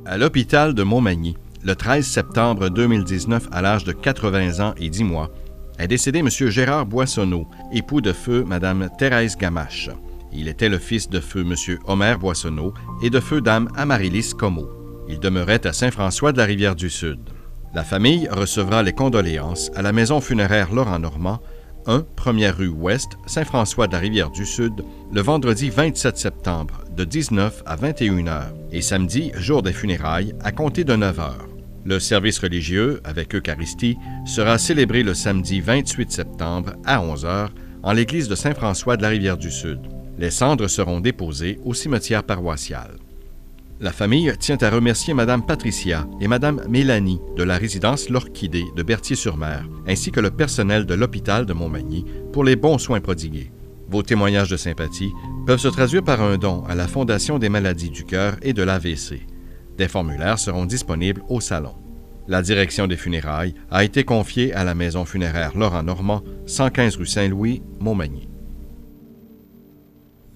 À l'hôpital de Montmagny, le 13 septembre 2019, à l'âge de 80 ans et 10 mois, est décédé M. Gérard Boissonneau, époux de feu Mme Thérèse Gamache. Il était le fils de feu M. Omer Boissonneau et de feu Dame Amaryllis Comeau. Il demeurait à Saint-François de la Rivière-du-Sud. La famille recevra les condoléances à la maison funéraire Laurent Normand, 1, 1er rue Ouest, Saint-François de la Rivière-du-Sud, le vendredi 27 septembre de 19 à 21 h et samedi, jour des funérailles, à compter de 9 h. Le service religieux, avec Eucharistie, sera célébré le samedi 28 septembre à 11 h en l'église de Saint-François de la Rivière-du-Sud. Les cendres seront déposées au cimetière paroissial. La famille tient à remercier Mme Patricia et Mme Mélanie de la résidence L'Orchidée de Berthier-sur-Mer, ainsi que le personnel de l'hôpital de Montmagny pour les bons soins prodigués. Vos témoignages de sympathie peuvent se traduire par un don à la Fondation des maladies du cœur et de l'AVC. Des formulaires seront disponibles au salon. La direction des funérailles a été confiée à la maison funéraire Laurent Normand, 115 rue Saint-Louis, Montmagny.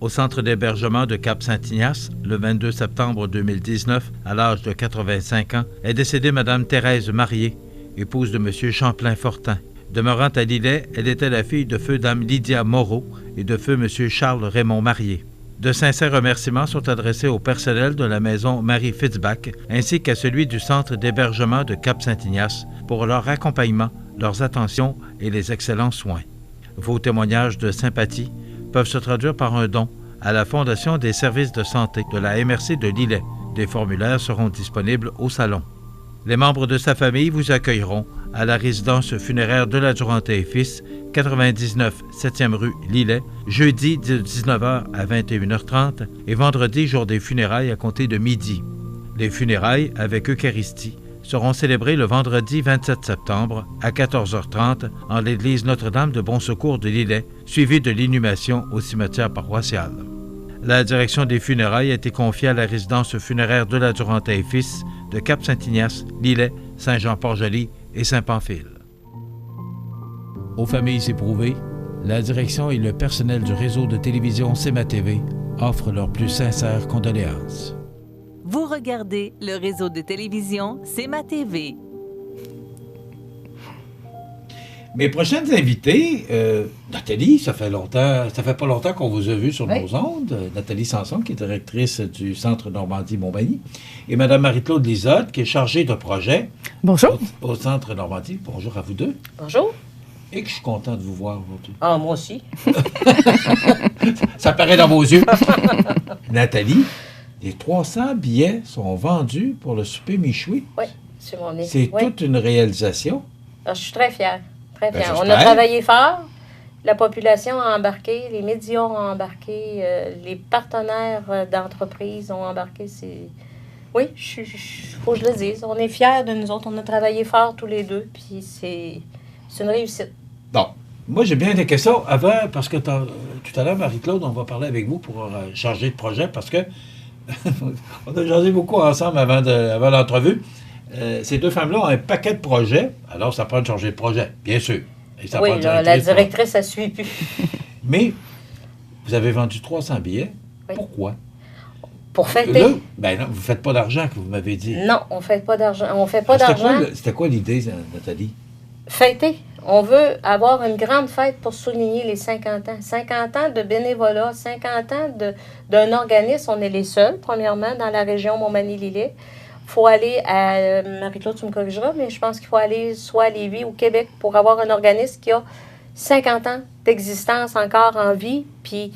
au centre d'hébergement de Cap-Saint-Ignace, le 22 septembre 2019, à l'âge de 85 ans, est décédée Mme Thérèse Marié, épouse de M. Champlain-Fortin. Demeurant à Lillet, elle était la fille de feu Dame Lydia Moreau et de feu M. Charles-Raymond Marié. De sincères remerciements sont adressés au personnel de la maison Marie Fitzbach ainsi qu'à celui du centre d'hébergement de Cap-Saint-Ignace pour leur accompagnement, leurs attentions et les excellents soins. Vos témoignages de sympathie peuvent se traduire par un don à la Fondation des services de santé de la MRC de Lillet. Des formulaires seront disponibles au salon. Les membres de sa famille vous accueilleront à la résidence funéraire de la Duranté et Fils, 99 7e rue Lillet, jeudi de 19h à 21h30 et vendredi, jour des funérailles, à compter de midi. Les funérailles, avec Eucharistie, seront célébrées le vendredi 27 septembre à 14h30 en l'église Notre-Dame de Bon Secours de Lillet, suivie de l'inhumation au cimetière paroissial. La direction des funérailles a été confiée à la résidence funéraire de la Duranté et Fils de Cap-Saint-Ignace, Lillet, Saint-Jean-Port-Joli et Saint-Pamphile. Aux familles éprouvées, la direction et le personnel du réseau de télévision CMA-TV offrent leurs plus sincères condoléances. Vous regardez le réseau de télévision CMA-TV. Mes prochaines invitées, Nathalie, ça fait pas longtemps qu'on vous a vu sur nos ondes. Nathalie Sanson, qui est directrice du Centre Normandie-Montmagny, et Mme Marie-Claude Lisotte, qui est chargée de projet au Centre Normandie. Bonjour à vous deux. Bonjour. Et que je suis content de vous voir aujourd'hui. Ah, moi aussi. Ça paraît dans vos yeux. Nathalie, les 300 billets sont vendus pour le souper Michoui. Oui, c'est mon nez. C'est toute une réalisation. Alors, je suis très fière. Très Ben, fière. On a travaillé fort. La population a embarqué, les médias ont embarqué, les partenaires d'entreprise ont embarqué. Oui, faut que je le dise. On est fiers de nous autres. On a travaillé fort tous les deux, puis c'est une réussite. Bon, moi j'ai bien des questions avant, parce que tout à l'heure, Marie-Claude, on va parler avec vous pour changer de projet, parce que on a jasé beaucoup ensemble avant l'entrevue. Ces deux femmes-là ont un paquet de projets, alors ça prend de changer de projet, bien sûr. Et ça oui, là, la directrice, elle ne suit plus. Mais vous avez vendu 300 billets. Oui. Pourquoi? Pour fêter. Là, ben non, vous ne faites pas d'argent, que vous m'avez dit. Non, on ne fait pas d'argent. On fait pas d'argent. C'était quoi l'idée, Nathalie? Fêter. On veut avoir une grande fête pour souligner les 50 ans. 50 ans de bénévolat, 50 ans d'un organisme. On est les seuls, premièrement, dans la région Montmagny-Lillet. Il faut aller à... Marie-Claude, tu me corrigeras, mais je pense qu'il faut aller soit à Lévis ou Québec pour avoir un organisme qui a 50 ans d'existence encore en vie, puis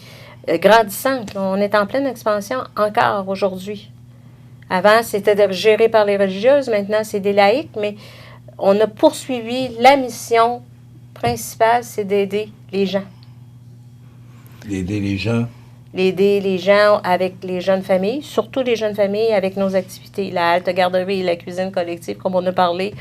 grandissante. On est en pleine expansion encore aujourd'hui. Avant, c'était géré par les religieuses, maintenant, c'est des laïcs, mais on a poursuivi la mission principale, c'est d'aider les gens. D'aider les gens? Aider les gens avec les jeunes familles, surtout les jeunes familles avec nos activités, la halte garderie et la cuisine collective, comme on a parlé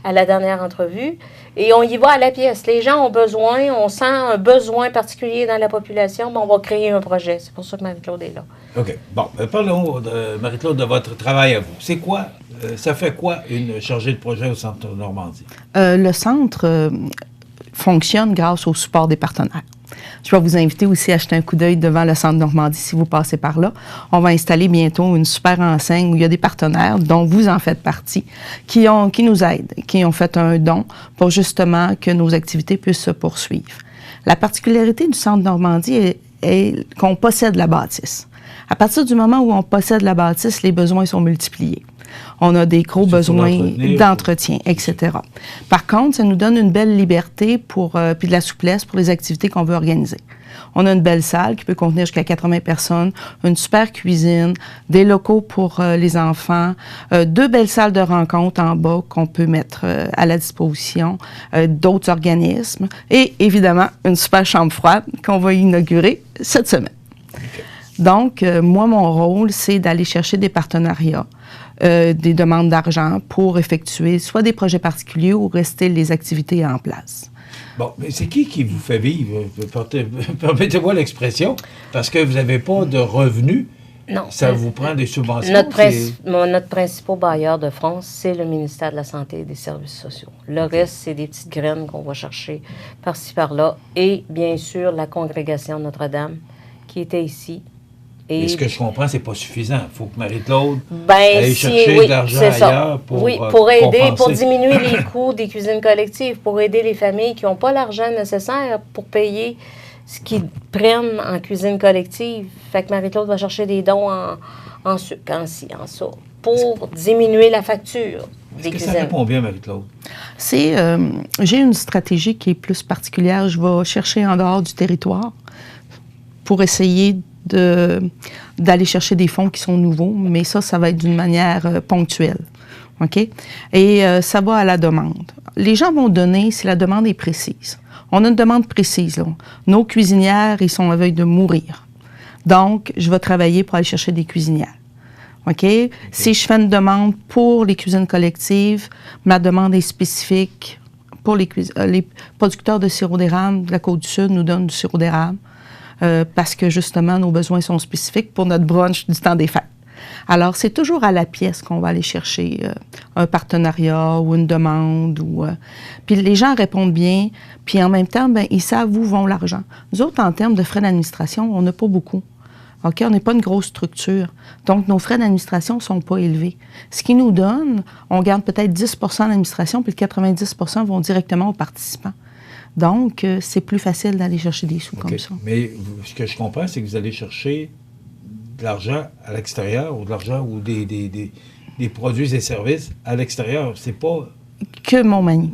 à la dernière entrevue. Et on y va à la pièce. Les gens ont besoin, on sent un besoin particulier dans la population, mais on va créer un projet. C'est pour ça que Marie-Claude est là. OK. Bon, parlons, Marie-Claude, de votre travail à vous. C'est quoi, ça fait quoi une chargée de projet au Centre Normandie? Le centre fonctionne grâce au support des partenaires. Je vais vous inviter aussi à jeter un coup d'œil devant le Centre Normandie si vous passez par là. On va installer bientôt une super enseigne où il y a des partenaires dont vous en faites partie, qui nous aident, qui ont fait un don pour justement que nos activités puissent se poursuivre. La particularité du Centre Normandie est qu'on possède la bâtisse. À partir du moment où on possède la bâtisse, les besoins sont multipliés. On a des gros besoins d'entretien, etc. Par contre, ça nous donne une belle liberté puis de la souplesse pour les activités qu'on veut organiser. On a une belle salle qui peut contenir jusqu'à 80 personnes, une super cuisine, des locaux pour les enfants, 2 belles salles de rencontre en bas qu'on peut mettre à la disposition d'autres organismes et évidemment une super chambre froide qu'on va inaugurer cette semaine. Okay. Donc, moi, mon rôle, c'est d'aller chercher des partenariats, des demandes d'argent pour effectuer soit des projets particuliers ou rester les activités en place. Bon, mais c'est qui vous fait vivre? Permettez-moi l'expression, parce que vous n'avez pas de revenus. Non. Ça vous prend des subventions? Notre principal bailleur de fonds, c'est le ministère de la Santé et des Services sociaux. Le reste, c'est des petites graines qu'on va chercher par-ci, par-là. Et bien sûr, la congrégation Notre-Dame, qui était ici. Et ce que je comprends, c'est pas suffisant. Il faut que Marie-Claude aille chercher de l'argent ailleurs pour aider, pour diminuer les coûts des cuisines collectives, pour aider les familles qui n'ont pas l'argent nécessaire pour payer ce qu'ils prennent en cuisine collective. Fait que Marie-Claude va chercher des dons en sucre, en ci, en ça, pour diminuer la facture des cuisines. Ça répond bien, Marie-Claude? J'ai une stratégie qui est plus particulière. Je vais chercher en dehors du territoire pour essayer d'aller chercher des fonds qui sont nouveaux, mais ça va être d'une manière ponctuelle. OK? Et ça va à la demande. Les gens vont donner si la demande est précise. On a une demande précise, là. Nos cuisinières, ils sont à veille de mourir. Donc, je vais travailler pour aller chercher des cuisinières. OK? Si je fais une demande pour les cuisines collectives, ma demande est spécifique pour les producteurs de sirop d'érable de la Côte-du-Sud nous donnent du sirop d'érable. Parce que, justement, nos besoins sont spécifiques pour notre brunch du temps des fêtes. Alors, c'est toujours à la pièce qu'on va aller chercher un partenariat ou une demande. Puis les gens répondent bien, puis en même temps, ils savent où vont l'argent. Nous autres, en termes de frais d'administration, on n'a pas beaucoup. OK? On n'est pas une grosse structure. Donc, nos frais d'administration ne sont pas élevés. Ce qui nous donne, on garde peut-être 10 d'administration, puis le 90 vont directement aux participants. Donc, c'est plus facile d'aller chercher des sous comme ça. Mais ce que je comprends, c'est que vous allez chercher de l'argent à l'extérieur ou de l'argent ou des produits et services à l'extérieur. C'est pas... Que Montmagny.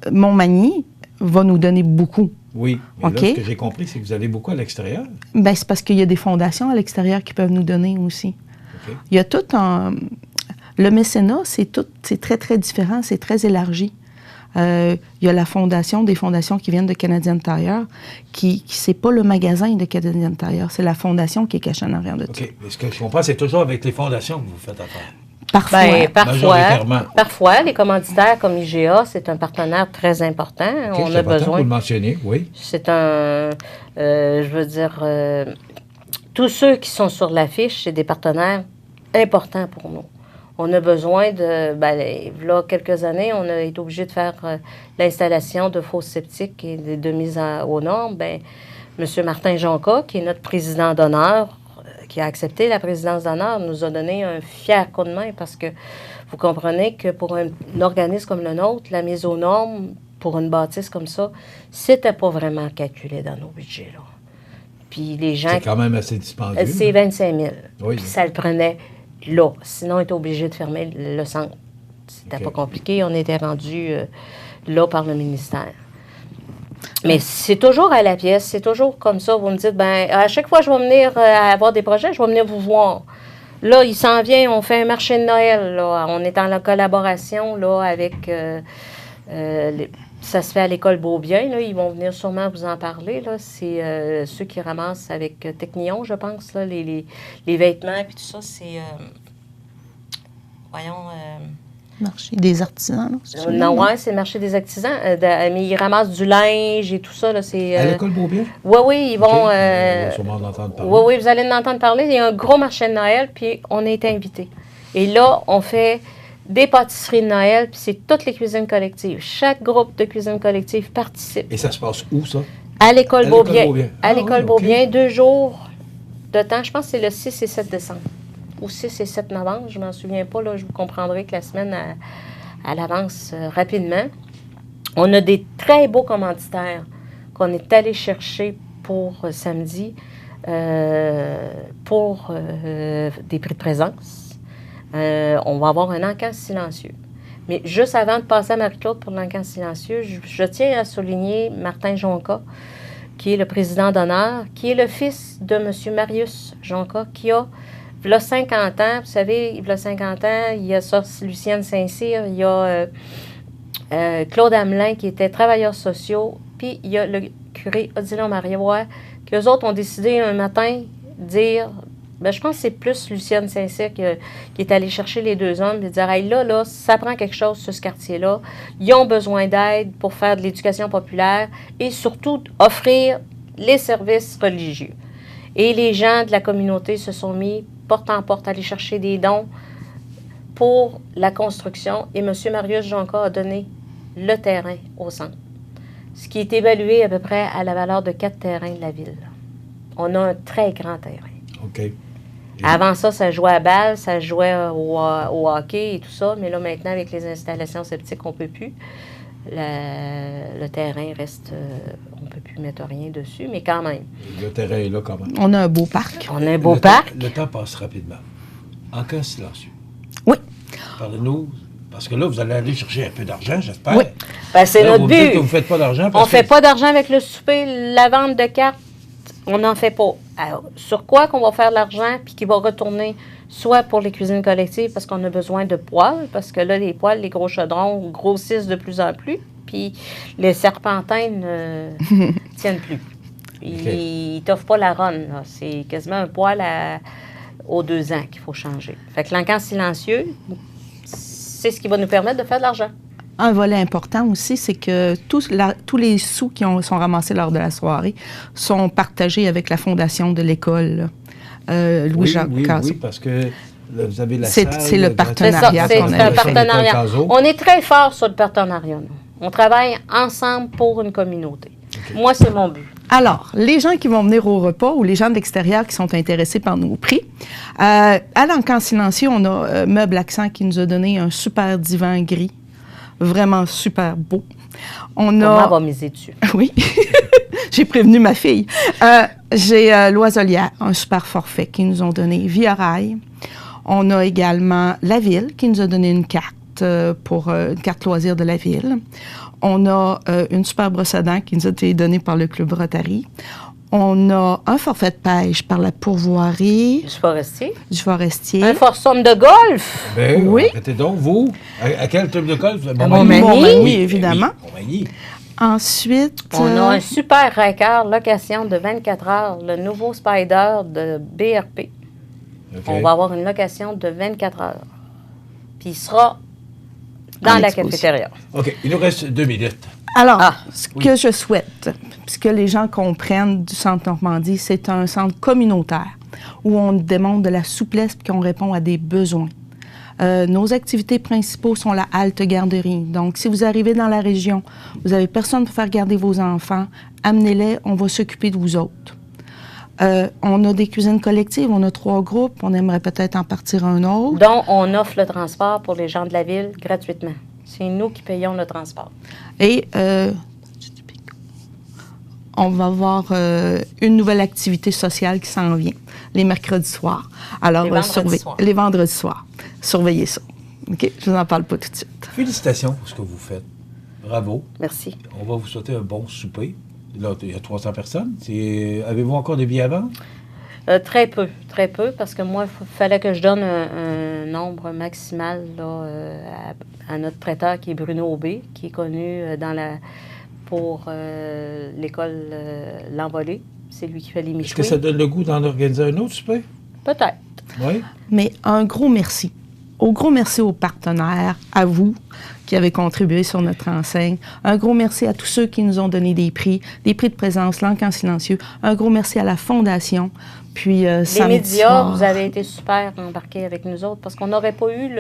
Montmagny va nous donner beaucoup. Oui, mais là, ce que j'ai compris, c'est que vous allez beaucoup à l'extérieur. Bien, c'est parce qu'il y a des fondations à l'extérieur qui peuvent nous donner aussi. Okay. Il y a tout un... Le mécénat, c'est très, très différent, c'est très élargi. Il y a des fondations qui viennent de Canadian Tire, qui c'est pas le magasin de Canadian Tire, c'est la fondation qui est cachée en arrière de tout. OK. Mais ce que je comprends, c'est toujours avec les fondations que vous faites affaire. Parfois, les commanditaires comme IGA, c'est un partenaire très important. Okay, on a besoin. Vous le mentionnez, oui. C'est tous ceux qui sont sur l'affiche, c'est des partenaires importants pour nous. On a besoin là, quelques années, on a été obligé de faire l'installation de fosses septiques et de mise aux normes. M. Martin Jonca, qui est notre président d'honneur, qui a accepté la présidence d'honneur, nous a donné un fier coup de main parce que vous comprenez que pour un organisme comme le nôtre, la mise aux normes pour une bâtisse comme ça, c'était pas vraiment calculé dans nos budgets, là. Puis les gens... C'est quand même assez dispendieux. C'est 25 000. Oui. Puis ça le prenait là. Sinon, on était obligé de fermer le centre. C'était pas compliqué. On était rendu là par le ministère. Mais c'est toujours à la pièce. C'est toujours comme ça. Vous me dites, à chaque fois que je vais venir avoir des projets, je vais venir vous voir. Là, il s'en vient, on fait un marché de Noël. Là. On est en collaboration là, avec... ça se fait à l'école Beaubien. Là. Ils vont venir sûrement vous en parler. Là. C'est ceux qui ramassent avec Technion, je pense, là, les vêtements et tout ça. C'est... Marché des artisans, là? Non, oui, c'est le marché des artisans. Mais ils ramassent du linge et tout ça. Là, c'est, à l'école Beaubien? Oui, ils vont... On va sûrement en entendre parler. Oui, vous allez en entendre parler. Il y a un gros marché de Noël, puis on a été invités. Et là, on fait des pâtisseries de Noël, puis c'est toutes les cuisines collectives. Chaque groupe de cuisine collective participe. Et ça se passe où, ça? À l'école Beaubien. À l'école Beaubien, 2 jours de temps. Je pense que c'est le 6 et 7 décembre. Ou 6 et 7 novembre, je ne m'en souviens pas. Là, je vous comprendrai que la semaine, elle avance rapidement. On a des très beaux commanditaires qu'on est allé chercher pour samedi pour des prix de présence. On va avoir un encan silencieux. Mais juste avant de passer à Marie-Claude pour l'encan silencieux, je tiens à souligner Martin Jonca, qui est le président d'honneur, qui est le fils de M. Marius Jonca, qui a... Il y a 50 ans, vous savez, il y a 50 ans, il y a ça, Lucienne Saint-Cyr, il y a Claude Hamelin, qui était travailleur social, puis il y a le curé Odilon Marie-Roy, qu'eux autres ont décidé un matin de dire, je pense que c'est plus Lucienne Saint-Cyr qui est allée chercher les 2 hommes, de dire, hey, là, ça prend quelque chose sur ce quartier-là, ils ont besoin d'aide pour faire de l'éducation populaire et surtout offrir les services religieux. Et les gens de la communauté se sont mis porte en porte à aller chercher des dons pour la construction. Et M. Marius Jonca a donné le terrain au centre, ce qui est évalué à peu près à la valeur de 4 terrains de la ville. On a un très grand terrain. OK. Avant ça, ça jouait à balle, ça jouait au hockey et tout ça, mais là, maintenant, avec les installations septiques, on ne peut plus. Le terrain reste... on ne peut plus mettre rien dessus, mais quand même. Le terrain est là quand même. On a un beau parc. On a un beau parc. Le temps passe rapidement. En cas silencieux. Oui. Parlez-nous, parce que là, vous allez aller chercher un peu d'argent, j'espère. Oui. Ben, c'est là, notre vous but. Me dites que vous ne faites pas d'argent. On ne fait pas d'argent avec le souper, la vente de cartes. On n'en fait pas. Alors, sur quoi qu'on va faire de l'argent puis qui va retourner soit pour les cuisines collectives parce qu'on a besoin de poêles, parce que là, les poêles, les gros chaudrons grossissent de plus en plus, puis les serpentins ne tiennent plus. Ils ne t'offrent pas la ronde. Là. C'est quasiment un poêle aux 2 ans qu'il faut changer. Fait que l'encan silencieux, c'est ce qui va nous permettre de faire de l'argent. Un volet important aussi, c'est que tous les sous qui sont ramassés lors de la soirée sont partagés avec la fondation de l'école Louis-Jacques Cazot. Oui, parce que là, vous avez la salle... C'est le partenariat. C'est un partenariat. On est très fort sur le partenariat. Nous. On travaille ensemble pour une communauté. Okay. Moi, c'est mon but. Alors, les gens qui vont venir au repas ou les gens de l'extérieur qui sont intéressés par nos prix, à l'encan silencieux, on a Meuble Accent qui nous a donné un super divan gris. Vraiment super beau. On va miser dessus. Oui. J'ai prévenu ma fille. J'ai L'Oiselière, un super forfait qu'ils nous ont donné via Rail. On a également La Ville qui nous a donné une carte pour une carte loisir de la Ville. On a une super brosse à dents qui nous a été donnée par le Club Rotary. On a un forfait de pêche par la pourvoirie. Du forestier. Un foursome de golf. Ben, oui. Arrêtez donc, vous. À quel club de golf? Montmagny, évidemment. Montmagny. Ensuite... On a un super record, location de 24 heures, le nouveau Spider de BRP. Okay. On va avoir une location de 24 heures. Puis il sera dans la cafétéria. OK. Il nous reste 2 minutes. Alors, ce que je souhaite, ce que les gens comprennent du Centre Normandie, c'est un centre communautaire où on démontre de la souplesse et qu'on répond à des besoins. Nos activités principaux sont la halte garderie. Donc, si vous arrivez dans la région, vous n'avez personne pour faire garder vos enfants, amenez-les, on va s'occuper de vous autres. On a des cuisines collectives, on a 3 groupes, on aimerait peut-être en partir un autre. Donc, on offre le transport pour les gens de la ville gratuitement. C'est nous qui payons le transport. Et on va avoir une nouvelle activité sociale qui s'en vient, les mercredis soirs. Alors, les vendredis soirs. Surveillez ça. OK? Je vous en parle pas tout de suite. Félicitations pour ce que vous faites. Bravo. Merci. On va vous souhaiter un bon souper. Là, il y a 300 personnes. Avez-vous encore des billets à vendre? Très peu, parce que moi, il fallait que je donne un nombre maximal là, à notre traiteur qui est Bruno Aubé, qui est connu pour l'école L'Envolée. C'est lui qui fait les michouis. Est-ce que ça donne le goût d'en organiser un autre souper? Peut-être. Oui. Mais un gros merci. Un gros merci aux partenaires, à vous qui avez contribué sur notre enseigne. Un gros merci à tous ceux qui nous ont donné des prix de présence, l'encan silencieux. Un gros merci à la Fondation. Puis, les médias, vous avez été super embarqués avec nous autres parce qu'on n'aurait pas eu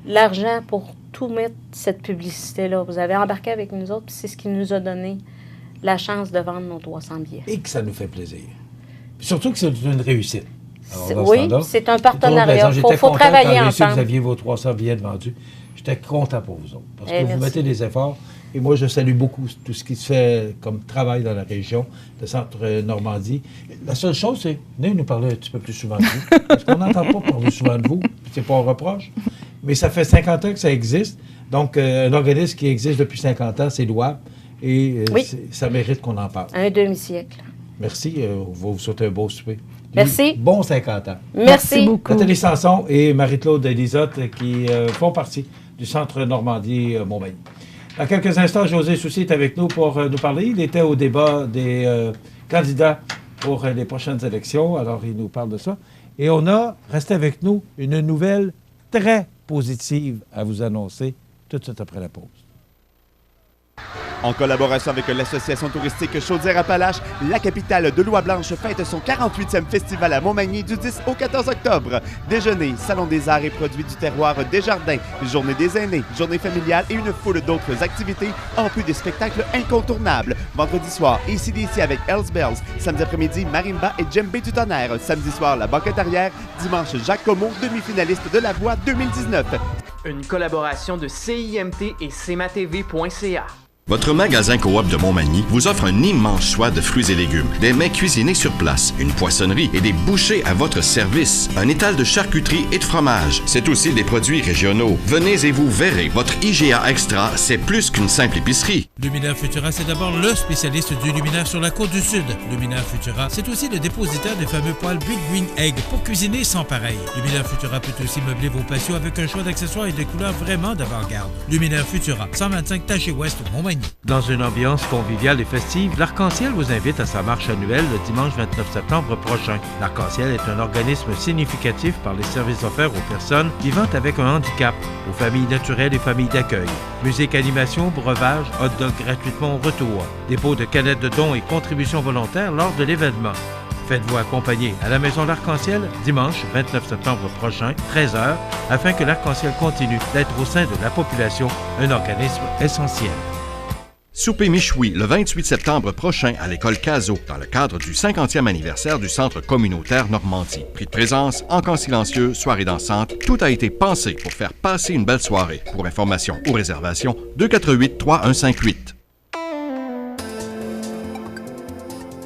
l'argent pour tout mettre cette publicité-là. Vous avez embarqué avec nous autres, puis c'est ce qui nous a donné la chance de vendre nos 300 billets. Et que ça nous fait plaisir. Puis surtout que c'est une réussite. Oui, c'est un partenariat. Il faut travailler ensemble. Vous aviez vos 300 billets de vendus. J'étais content pour vous autres. Parce que vous mettez des efforts. Et moi, je salue beaucoup tout ce qui se fait comme travail dans la région, le Centre Normandie. La seule chose, c'est venez nous parler un petit peu plus souvent de vous. Parce qu'on n'entend pas parler souvent de vous. C'est pas un reproche. Mais ça fait 50 ans que ça existe. Donc, un organisme qui existe depuis 50 ans, c'est louable. Et ça mérite qu'on en parle. Un demi-siècle. Merci. On va vous souhaiter un beau souper. Merci. Bon 50 ans. Merci beaucoup. Nathalie Sanson et Marie-Claude Lisotte qui font partie du Centre Normandie Montmagny. Dans quelques instants, José Soucy est avec nous pour nous parler. Il était au débat des candidats pour les prochaines élections. Alors, il nous parle de ça. Et on a, restez avec nous, une nouvelle très positive à vous annoncer tout de suite après la pause. En collaboration avec l'association touristique Chaudière-Appalaches, la capitale de l'Oie-Blanche fête son 48e festival à Montmagny du 10 au 14 octobre. Déjeuner, salon des arts et produits du terroir Desjardins, journée des aînés, journée familiale et une foule d'autres activités, en plus des spectacles incontournables. Vendredi soir, AC/DC avec Hells Bells. Samedi après-midi, Marimba et Djembé du Tonnerre. Samedi soir, la banquette arrière. Dimanche, Jacques Comeau, demi-finaliste de La Voix 2019. Une collaboration de CIMT et CMATV.ca. Votre magasin Coop de Montmagny vous offre un immense choix de fruits et légumes, des mets cuisinés sur place, une poissonnerie et des bouchers à votre service, un étal de charcuterie et de fromage. C'est aussi des produits régionaux. Venez et vous verrez, votre IGA Extra, c'est plus qu'une simple épicerie. Luminaire Futura, c'est d'abord le spécialiste du luminaire sur la côte du Sud. Luminaire Futura, c'est aussi le dépositaire des fameux poêles Big Green Egg pour cuisiner sans pareil. Luminaire Futura peut aussi meubler vos patios avec un choix d'accessoires et de couleurs vraiment d'avant-garde. Luminaire Futura, 125 Taché Ouest, Montmagny. Dans une ambiance conviviale et festive, l'Arc-en-Ciel vous invite à sa marche annuelle le dimanche 29 septembre prochain. L'Arc-en-Ciel est un organisme significatif par les services offerts aux personnes vivant avec un handicap, aux familles naturelles et familles d'accueil. Musique, animation, breuvage, hot dog gratuitement au retour, dépôt de canettes de dons et contributions volontaires lors de l'événement. Faites-vous accompagner à la Maison L'Arc-en-Ciel dimanche 29 septembre prochain, 13h, afin que l'Arc-en-Ciel continue d'être au sein de la population un organisme essentiel. Souper Michoui le 28 septembre prochain à l'école Cazot, dans le cadre du 50e anniversaire du Centre communautaire Normandie. Prix de présence, encans silencieux, soirée dansante, tout a été pensé pour faire passer une belle soirée. Pour information ou réservation, 248-3158.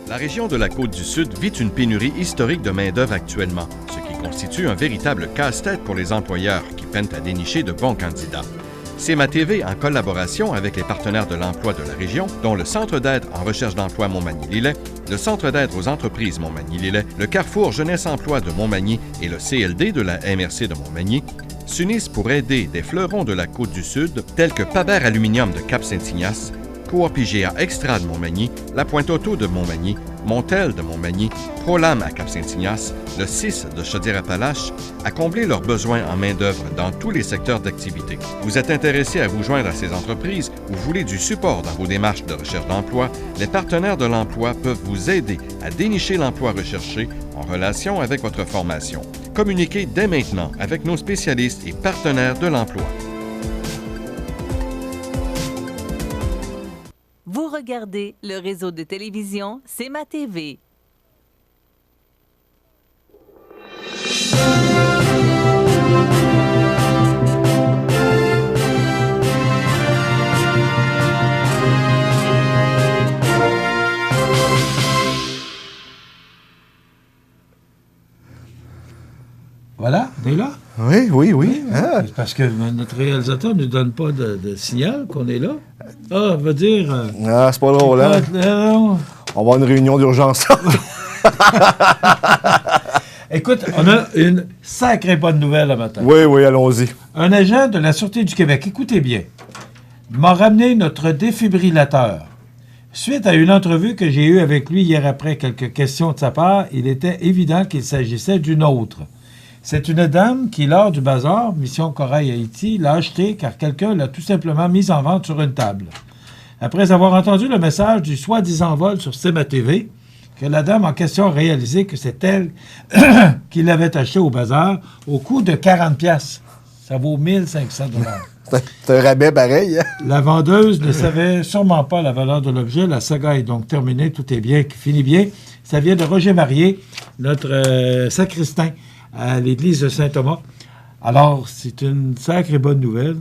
La région de la Côte-du-Sud vit une pénurie historique de main-d'œuvre actuellement, ce qui constitue un véritable casse-tête pour les employeurs qui peinent à dénicher de bons candidats. CMATV, en collaboration avec les partenaires de l'emploi de la région, dont le Centre d'aide en recherche d'emploi Montmagny-Lillet, le Centre d'aide aux entreprises Montmagny-Lillet, le Carrefour Jeunesse-Emploi de Montmagny et le CLD de la MRC de Montmagny, s'unissent pour aider des fleurons de la Côte-du-Sud, tels que Paber Aluminium de Cap-Saint-Ignace, Coop IGA Extra de Montmagny, La Pointe Auto de Montmagny, Montel de Montmagny, Prolam à Cap-Saint-Ignace, le CIS de Chaudière-Appalaches, à combler leurs besoins en main-d'œuvre dans tous les secteurs d'activité. Vous êtes intéressé à vous joindre à ces entreprises ou voulez du support dans vos démarches de recherche d'emploi, les partenaires de l'emploi peuvent vous aider à dénicher l'emploi recherché en relation avec votre formation. Communiquez dès maintenant avec nos spécialistes et partenaires de l'emploi. Vous regardez le réseau de télévision CMATV. Voilà, on est là? Oui. Ah. Parce que notre réalisateur ne nous donne pas de signal qu'on est là. Ah, on va dire... c'est pas drôle, hein? On va avoir une réunion d'urgence. Écoute, on a une sacrée bonne nouvelle le matin. Oui, allons-y. Un agent de la Sûreté du Québec, écoutez bien, m'a ramené notre défibrillateur. Suite à une entrevue que j'ai eue avec lui hier après quelques questions de sa part, il était évident qu'il s'agissait d'une autre. C'est une dame qui, lors du bazar, Mission Corail Haïti, l'a acheté car quelqu'un l'a tout simplement mise en vente sur une table. Après avoir entendu le message du soi-disant vol sur CMATV, que la dame en question a réalisé que c'est elle qui l'avait acheté au bazar au coût de 40$. Ça vaut 1500$. C'est un rabais pareil. Hein? La vendeuse ne savait sûrement pas la valeur de l'objet. La saga est donc terminée. Tout est bien, qui finit bien. Ça vient de Roger Marié, notre sacristain à l'église de Saint-Thomas. Alors, c'est une sacrée bonne nouvelle.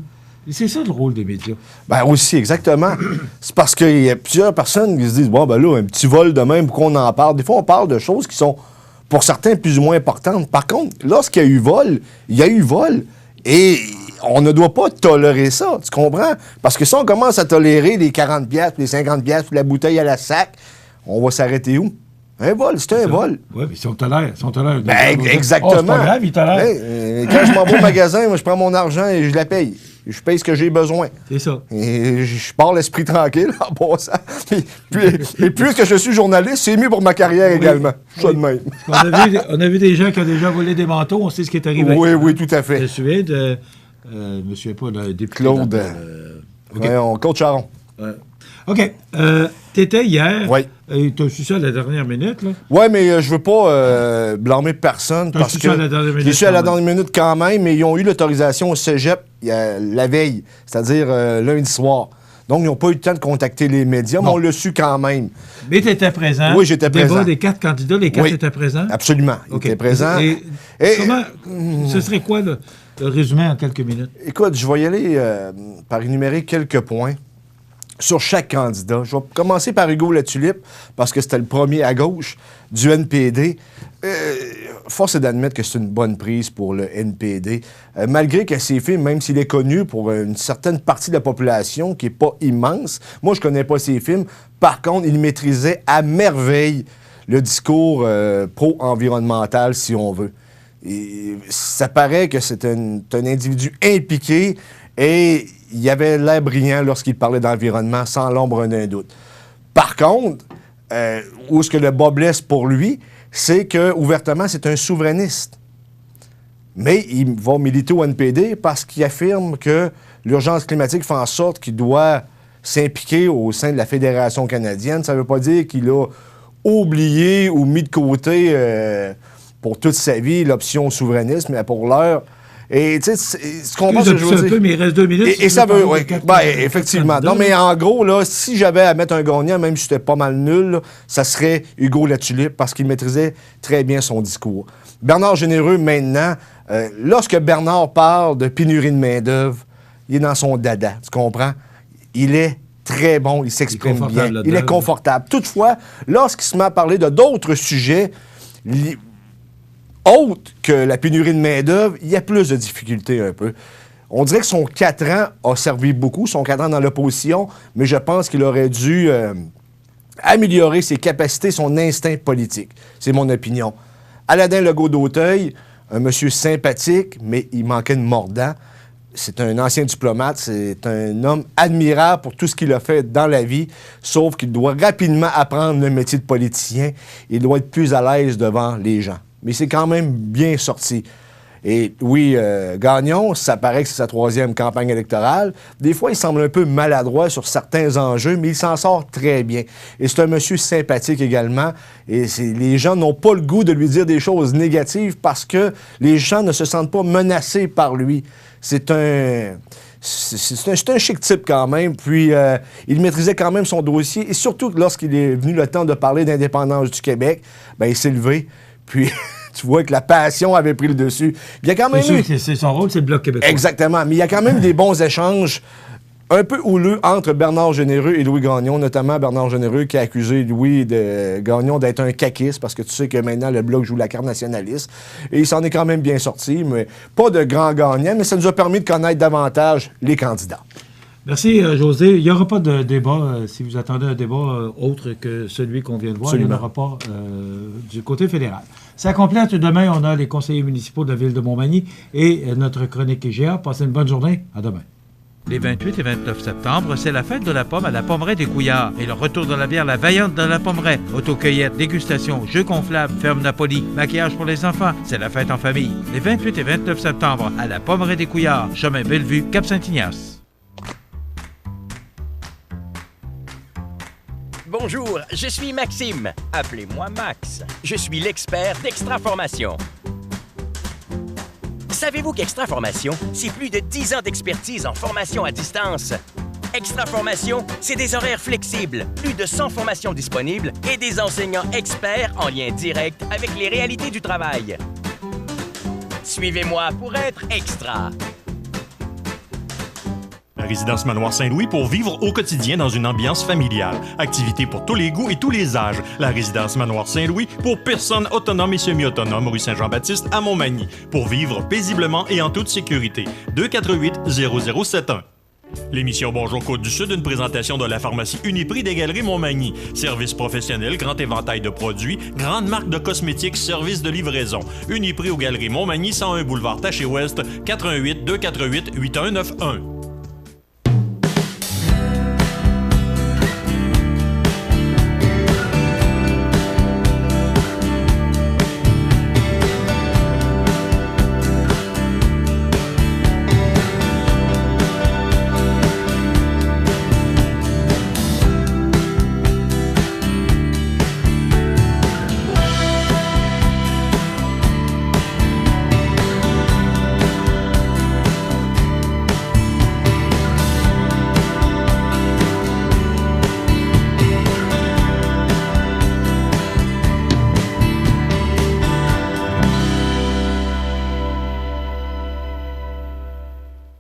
Et c'est ça le rôle des médias. Ben aussi, exactement. C'est parce qu'il y a plusieurs personnes qui se disent, bon, ben là, un petit vol de même, pourquoi on en parle? Des fois, on parle de choses qui sont, pour certains, plus ou moins importantes. Par contre, lorsqu'il y a eu vol, il y a eu vol. Et on ne doit pas tolérer ça, tu comprends? Parce que si on commence à tolérer les 40$, les 50$, puis la bouteille à la sac, on va s'arrêter où? Un vol, c'est un vol. Oui, mais si on tolère. Ben, exactement. C'est pas grave, il tolère. Quand je m'en vais au magasin, moi, je prends mon argent et je la paye. Je paye ce que j'ai besoin. C'est ça. Et je pars l'esprit tranquille en passant. Et puisque je suis journaliste, c'est mieux pour ma carrière également. Je suis de même. On a vu des gens qui ont déjà volé des manteaux, on sait ce qui est arrivé. Oui, tout à fait. Je me souviens de... je ne me souviens pas, le député... Claude. Claude Charon. Ouais. OK. T'étais hier. Oui. Tu as su ça à la dernière minute, là? Oui, mais je veux pas blâmer personne. Parce que j'ai su à la dernière minute quand même, mais ils ont eu l'autorisation au cégep la veille, c'est-à-dire lundi soir. Donc, ils n'ont pas eu le temps de contacter les médias, mais on l'a su quand même. Mais tu étais présent. Oui, j'étais présent. Débat des 4 candidats, les 4 étaient présents? Absolument. Ils étaient présents. Et comment, ce serait quoi le résumé en quelques minutes? Écoute, je vais y aller par énumérer quelques points sur chaque candidat. Je vais commencer par Hugo Latulippe, parce que c'était le premier à gauche du NPD. Force est d'admettre que c'est une bonne prise pour le NPD. Malgré que ses films, même s'il est connu pour une certaine partie de la population qui n'est pas immense, moi, je ne connais pas ses films. Par contre, il maîtrisait à merveille le discours pro-environnemental, si on veut. Et ça paraît que c'est un individu impliqué et il avait l'air brillant lorsqu'il parlait d'environnement, sans l'ombre d'un doute. Par contre, où est-ce que le bas blesse pour lui, c'est que ouvertement, c'est un souverainiste. Mais il va militer au NPD parce qu'il affirme que l'urgence climatique fait en sorte qu'il doit s'impliquer au sein de la Fédération canadienne. Ça ne veut pas dire qu'il a oublié ou mis de côté pour toute sa vie l'option souverainiste, mais pour l'heure... Et tu sais, ce qu'on pense un peu, mais il reste 2 minutes. Et ça veut, oui, effectivement. Non, mais en gros, là, si j'avais à mettre un gagnant, même si j'étais pas mal nul, là, ça serait Hugo Latulippe, parce qu'il maîtrisait très bien son discours. Bernard Généreux, maintenant, lorsque Bernard parle de pénurie de main-d'œuvre, il est dans son dada, tu comprends? Il est très bon, il s'exprime bien, il est confortable. Toutefois, lorsqu'il se met à parler de d'autres sujets, autre que la pénurie de main-d'œuvre, il y a plus de difficultés un peu. On dirait que son 4 ans a servi beaucoup, son 4 ans dans l'opposition, mais je pense qu'il aurait dû améliorer ses capacités, son instinct politique. C'est mon opinion. Aladin Legault-d'Auteuil, un monsieur sympathique, mais il manquait de mordant. C'est un ancien diplomate, c'est un homme admirable pour tout ce qu'il a fait dans la vie, sauf qu'il doit rapidement apprendre le métier de politicien. Il doit être plus à l'aise devant les gens. Mais c'est quand même bien sorti. Et oui, Gagnon, ça paraît que c'est sa 3e campagne électorale. Des fois, il semble un peu maladroit sur certains enjeux, mais il s'en sort très bien. Et c'est un monsieur sympathique également. Et les gens n'ont pas le goût de lui dire des choses négatives parce que les gens ne se sentent pas menacés par lui. C'est un chic type quand même. Puis, il maîtrisait quand même son dossier. Et surtout, lorsqu'il est venu le temps de parler d'indépendance du Québec, bien, il s'est levé. Puis, tu vois que la passion avait pris le dessus. Il y a quand même c'est son rôle, c'est le Bloc québécois. Exactement. Mais il y a quand même des bons échanges un peu houleux entre Bernard Généreux et Louis Gagnon, notamment Bernard Généreux qui a accusé Louis Gagnon d'être un caquiste, parce que tu sais que maintenant, le Bloc joue la carte nationaliste. Et il s'en est quand même bien sorti, mais pas de grand gagnant, mais ça nous a permis de connaître davantage les candidats. Merci, José. Il n'y aura pas de débat, si vous attendez un débat autre que celui qu'on vient de voir. Absolument. Il n'y en aura pas du côté fédéral. Ça complète. Demain, on a les conseillers municipaux de la ville de Montmagny et notre chronique IGA. Passez une bonne journée. À demain. Les 28 et 29 septembre, c'est la fête de la pomme à la Pommeraie des Couillards et le retour de la bière La Vaillante de la Pommeraie. Autocueillette, dégustation, jeux gonflables, ferme Napoli, maquillage pour les enfants. C'est la fête en famille. Les 28 et 29 septembre à la Pommeraie des Couillards, chemin Bellevue, Cap-Saint-Ignace. Bonjour, je suis Maxime. Appelez-moi Max. Je suis l'expert d'Extraformation. Savez-vous qu'Extraformation, c'est plus de 10 ans d'expertise en formation à distance? Extraformation, c'est des horaires flexibles, plus de 100 formations disponibles et des enseignants experts en lien direct avec les réalités du travail. Suivez-moi pour être extra. La résidence Manoir Saint-Louis pour vivre au quotidien dans une ambiance familiale. Activités pour tous les goûts et tous les âges. La résidence Manoir Saint-Louis pour personnes autonomes et semi-autonomes, rue Saint-Jean-Baptiste à Montmagny. Pour vivre paisiblement et en toute sécurité. 248-0071. L'émission Bonjour Côte-du-Sud, une présentation de la pharmacie Uniprix des Galeries Montmagny. Service professionnel, grand éventail de produits, grande marque de cosmétiques, service de livraison. Uniprix aux Galeries Montmagny, 101 boulevard Taché-Ouest, 418-248-8191.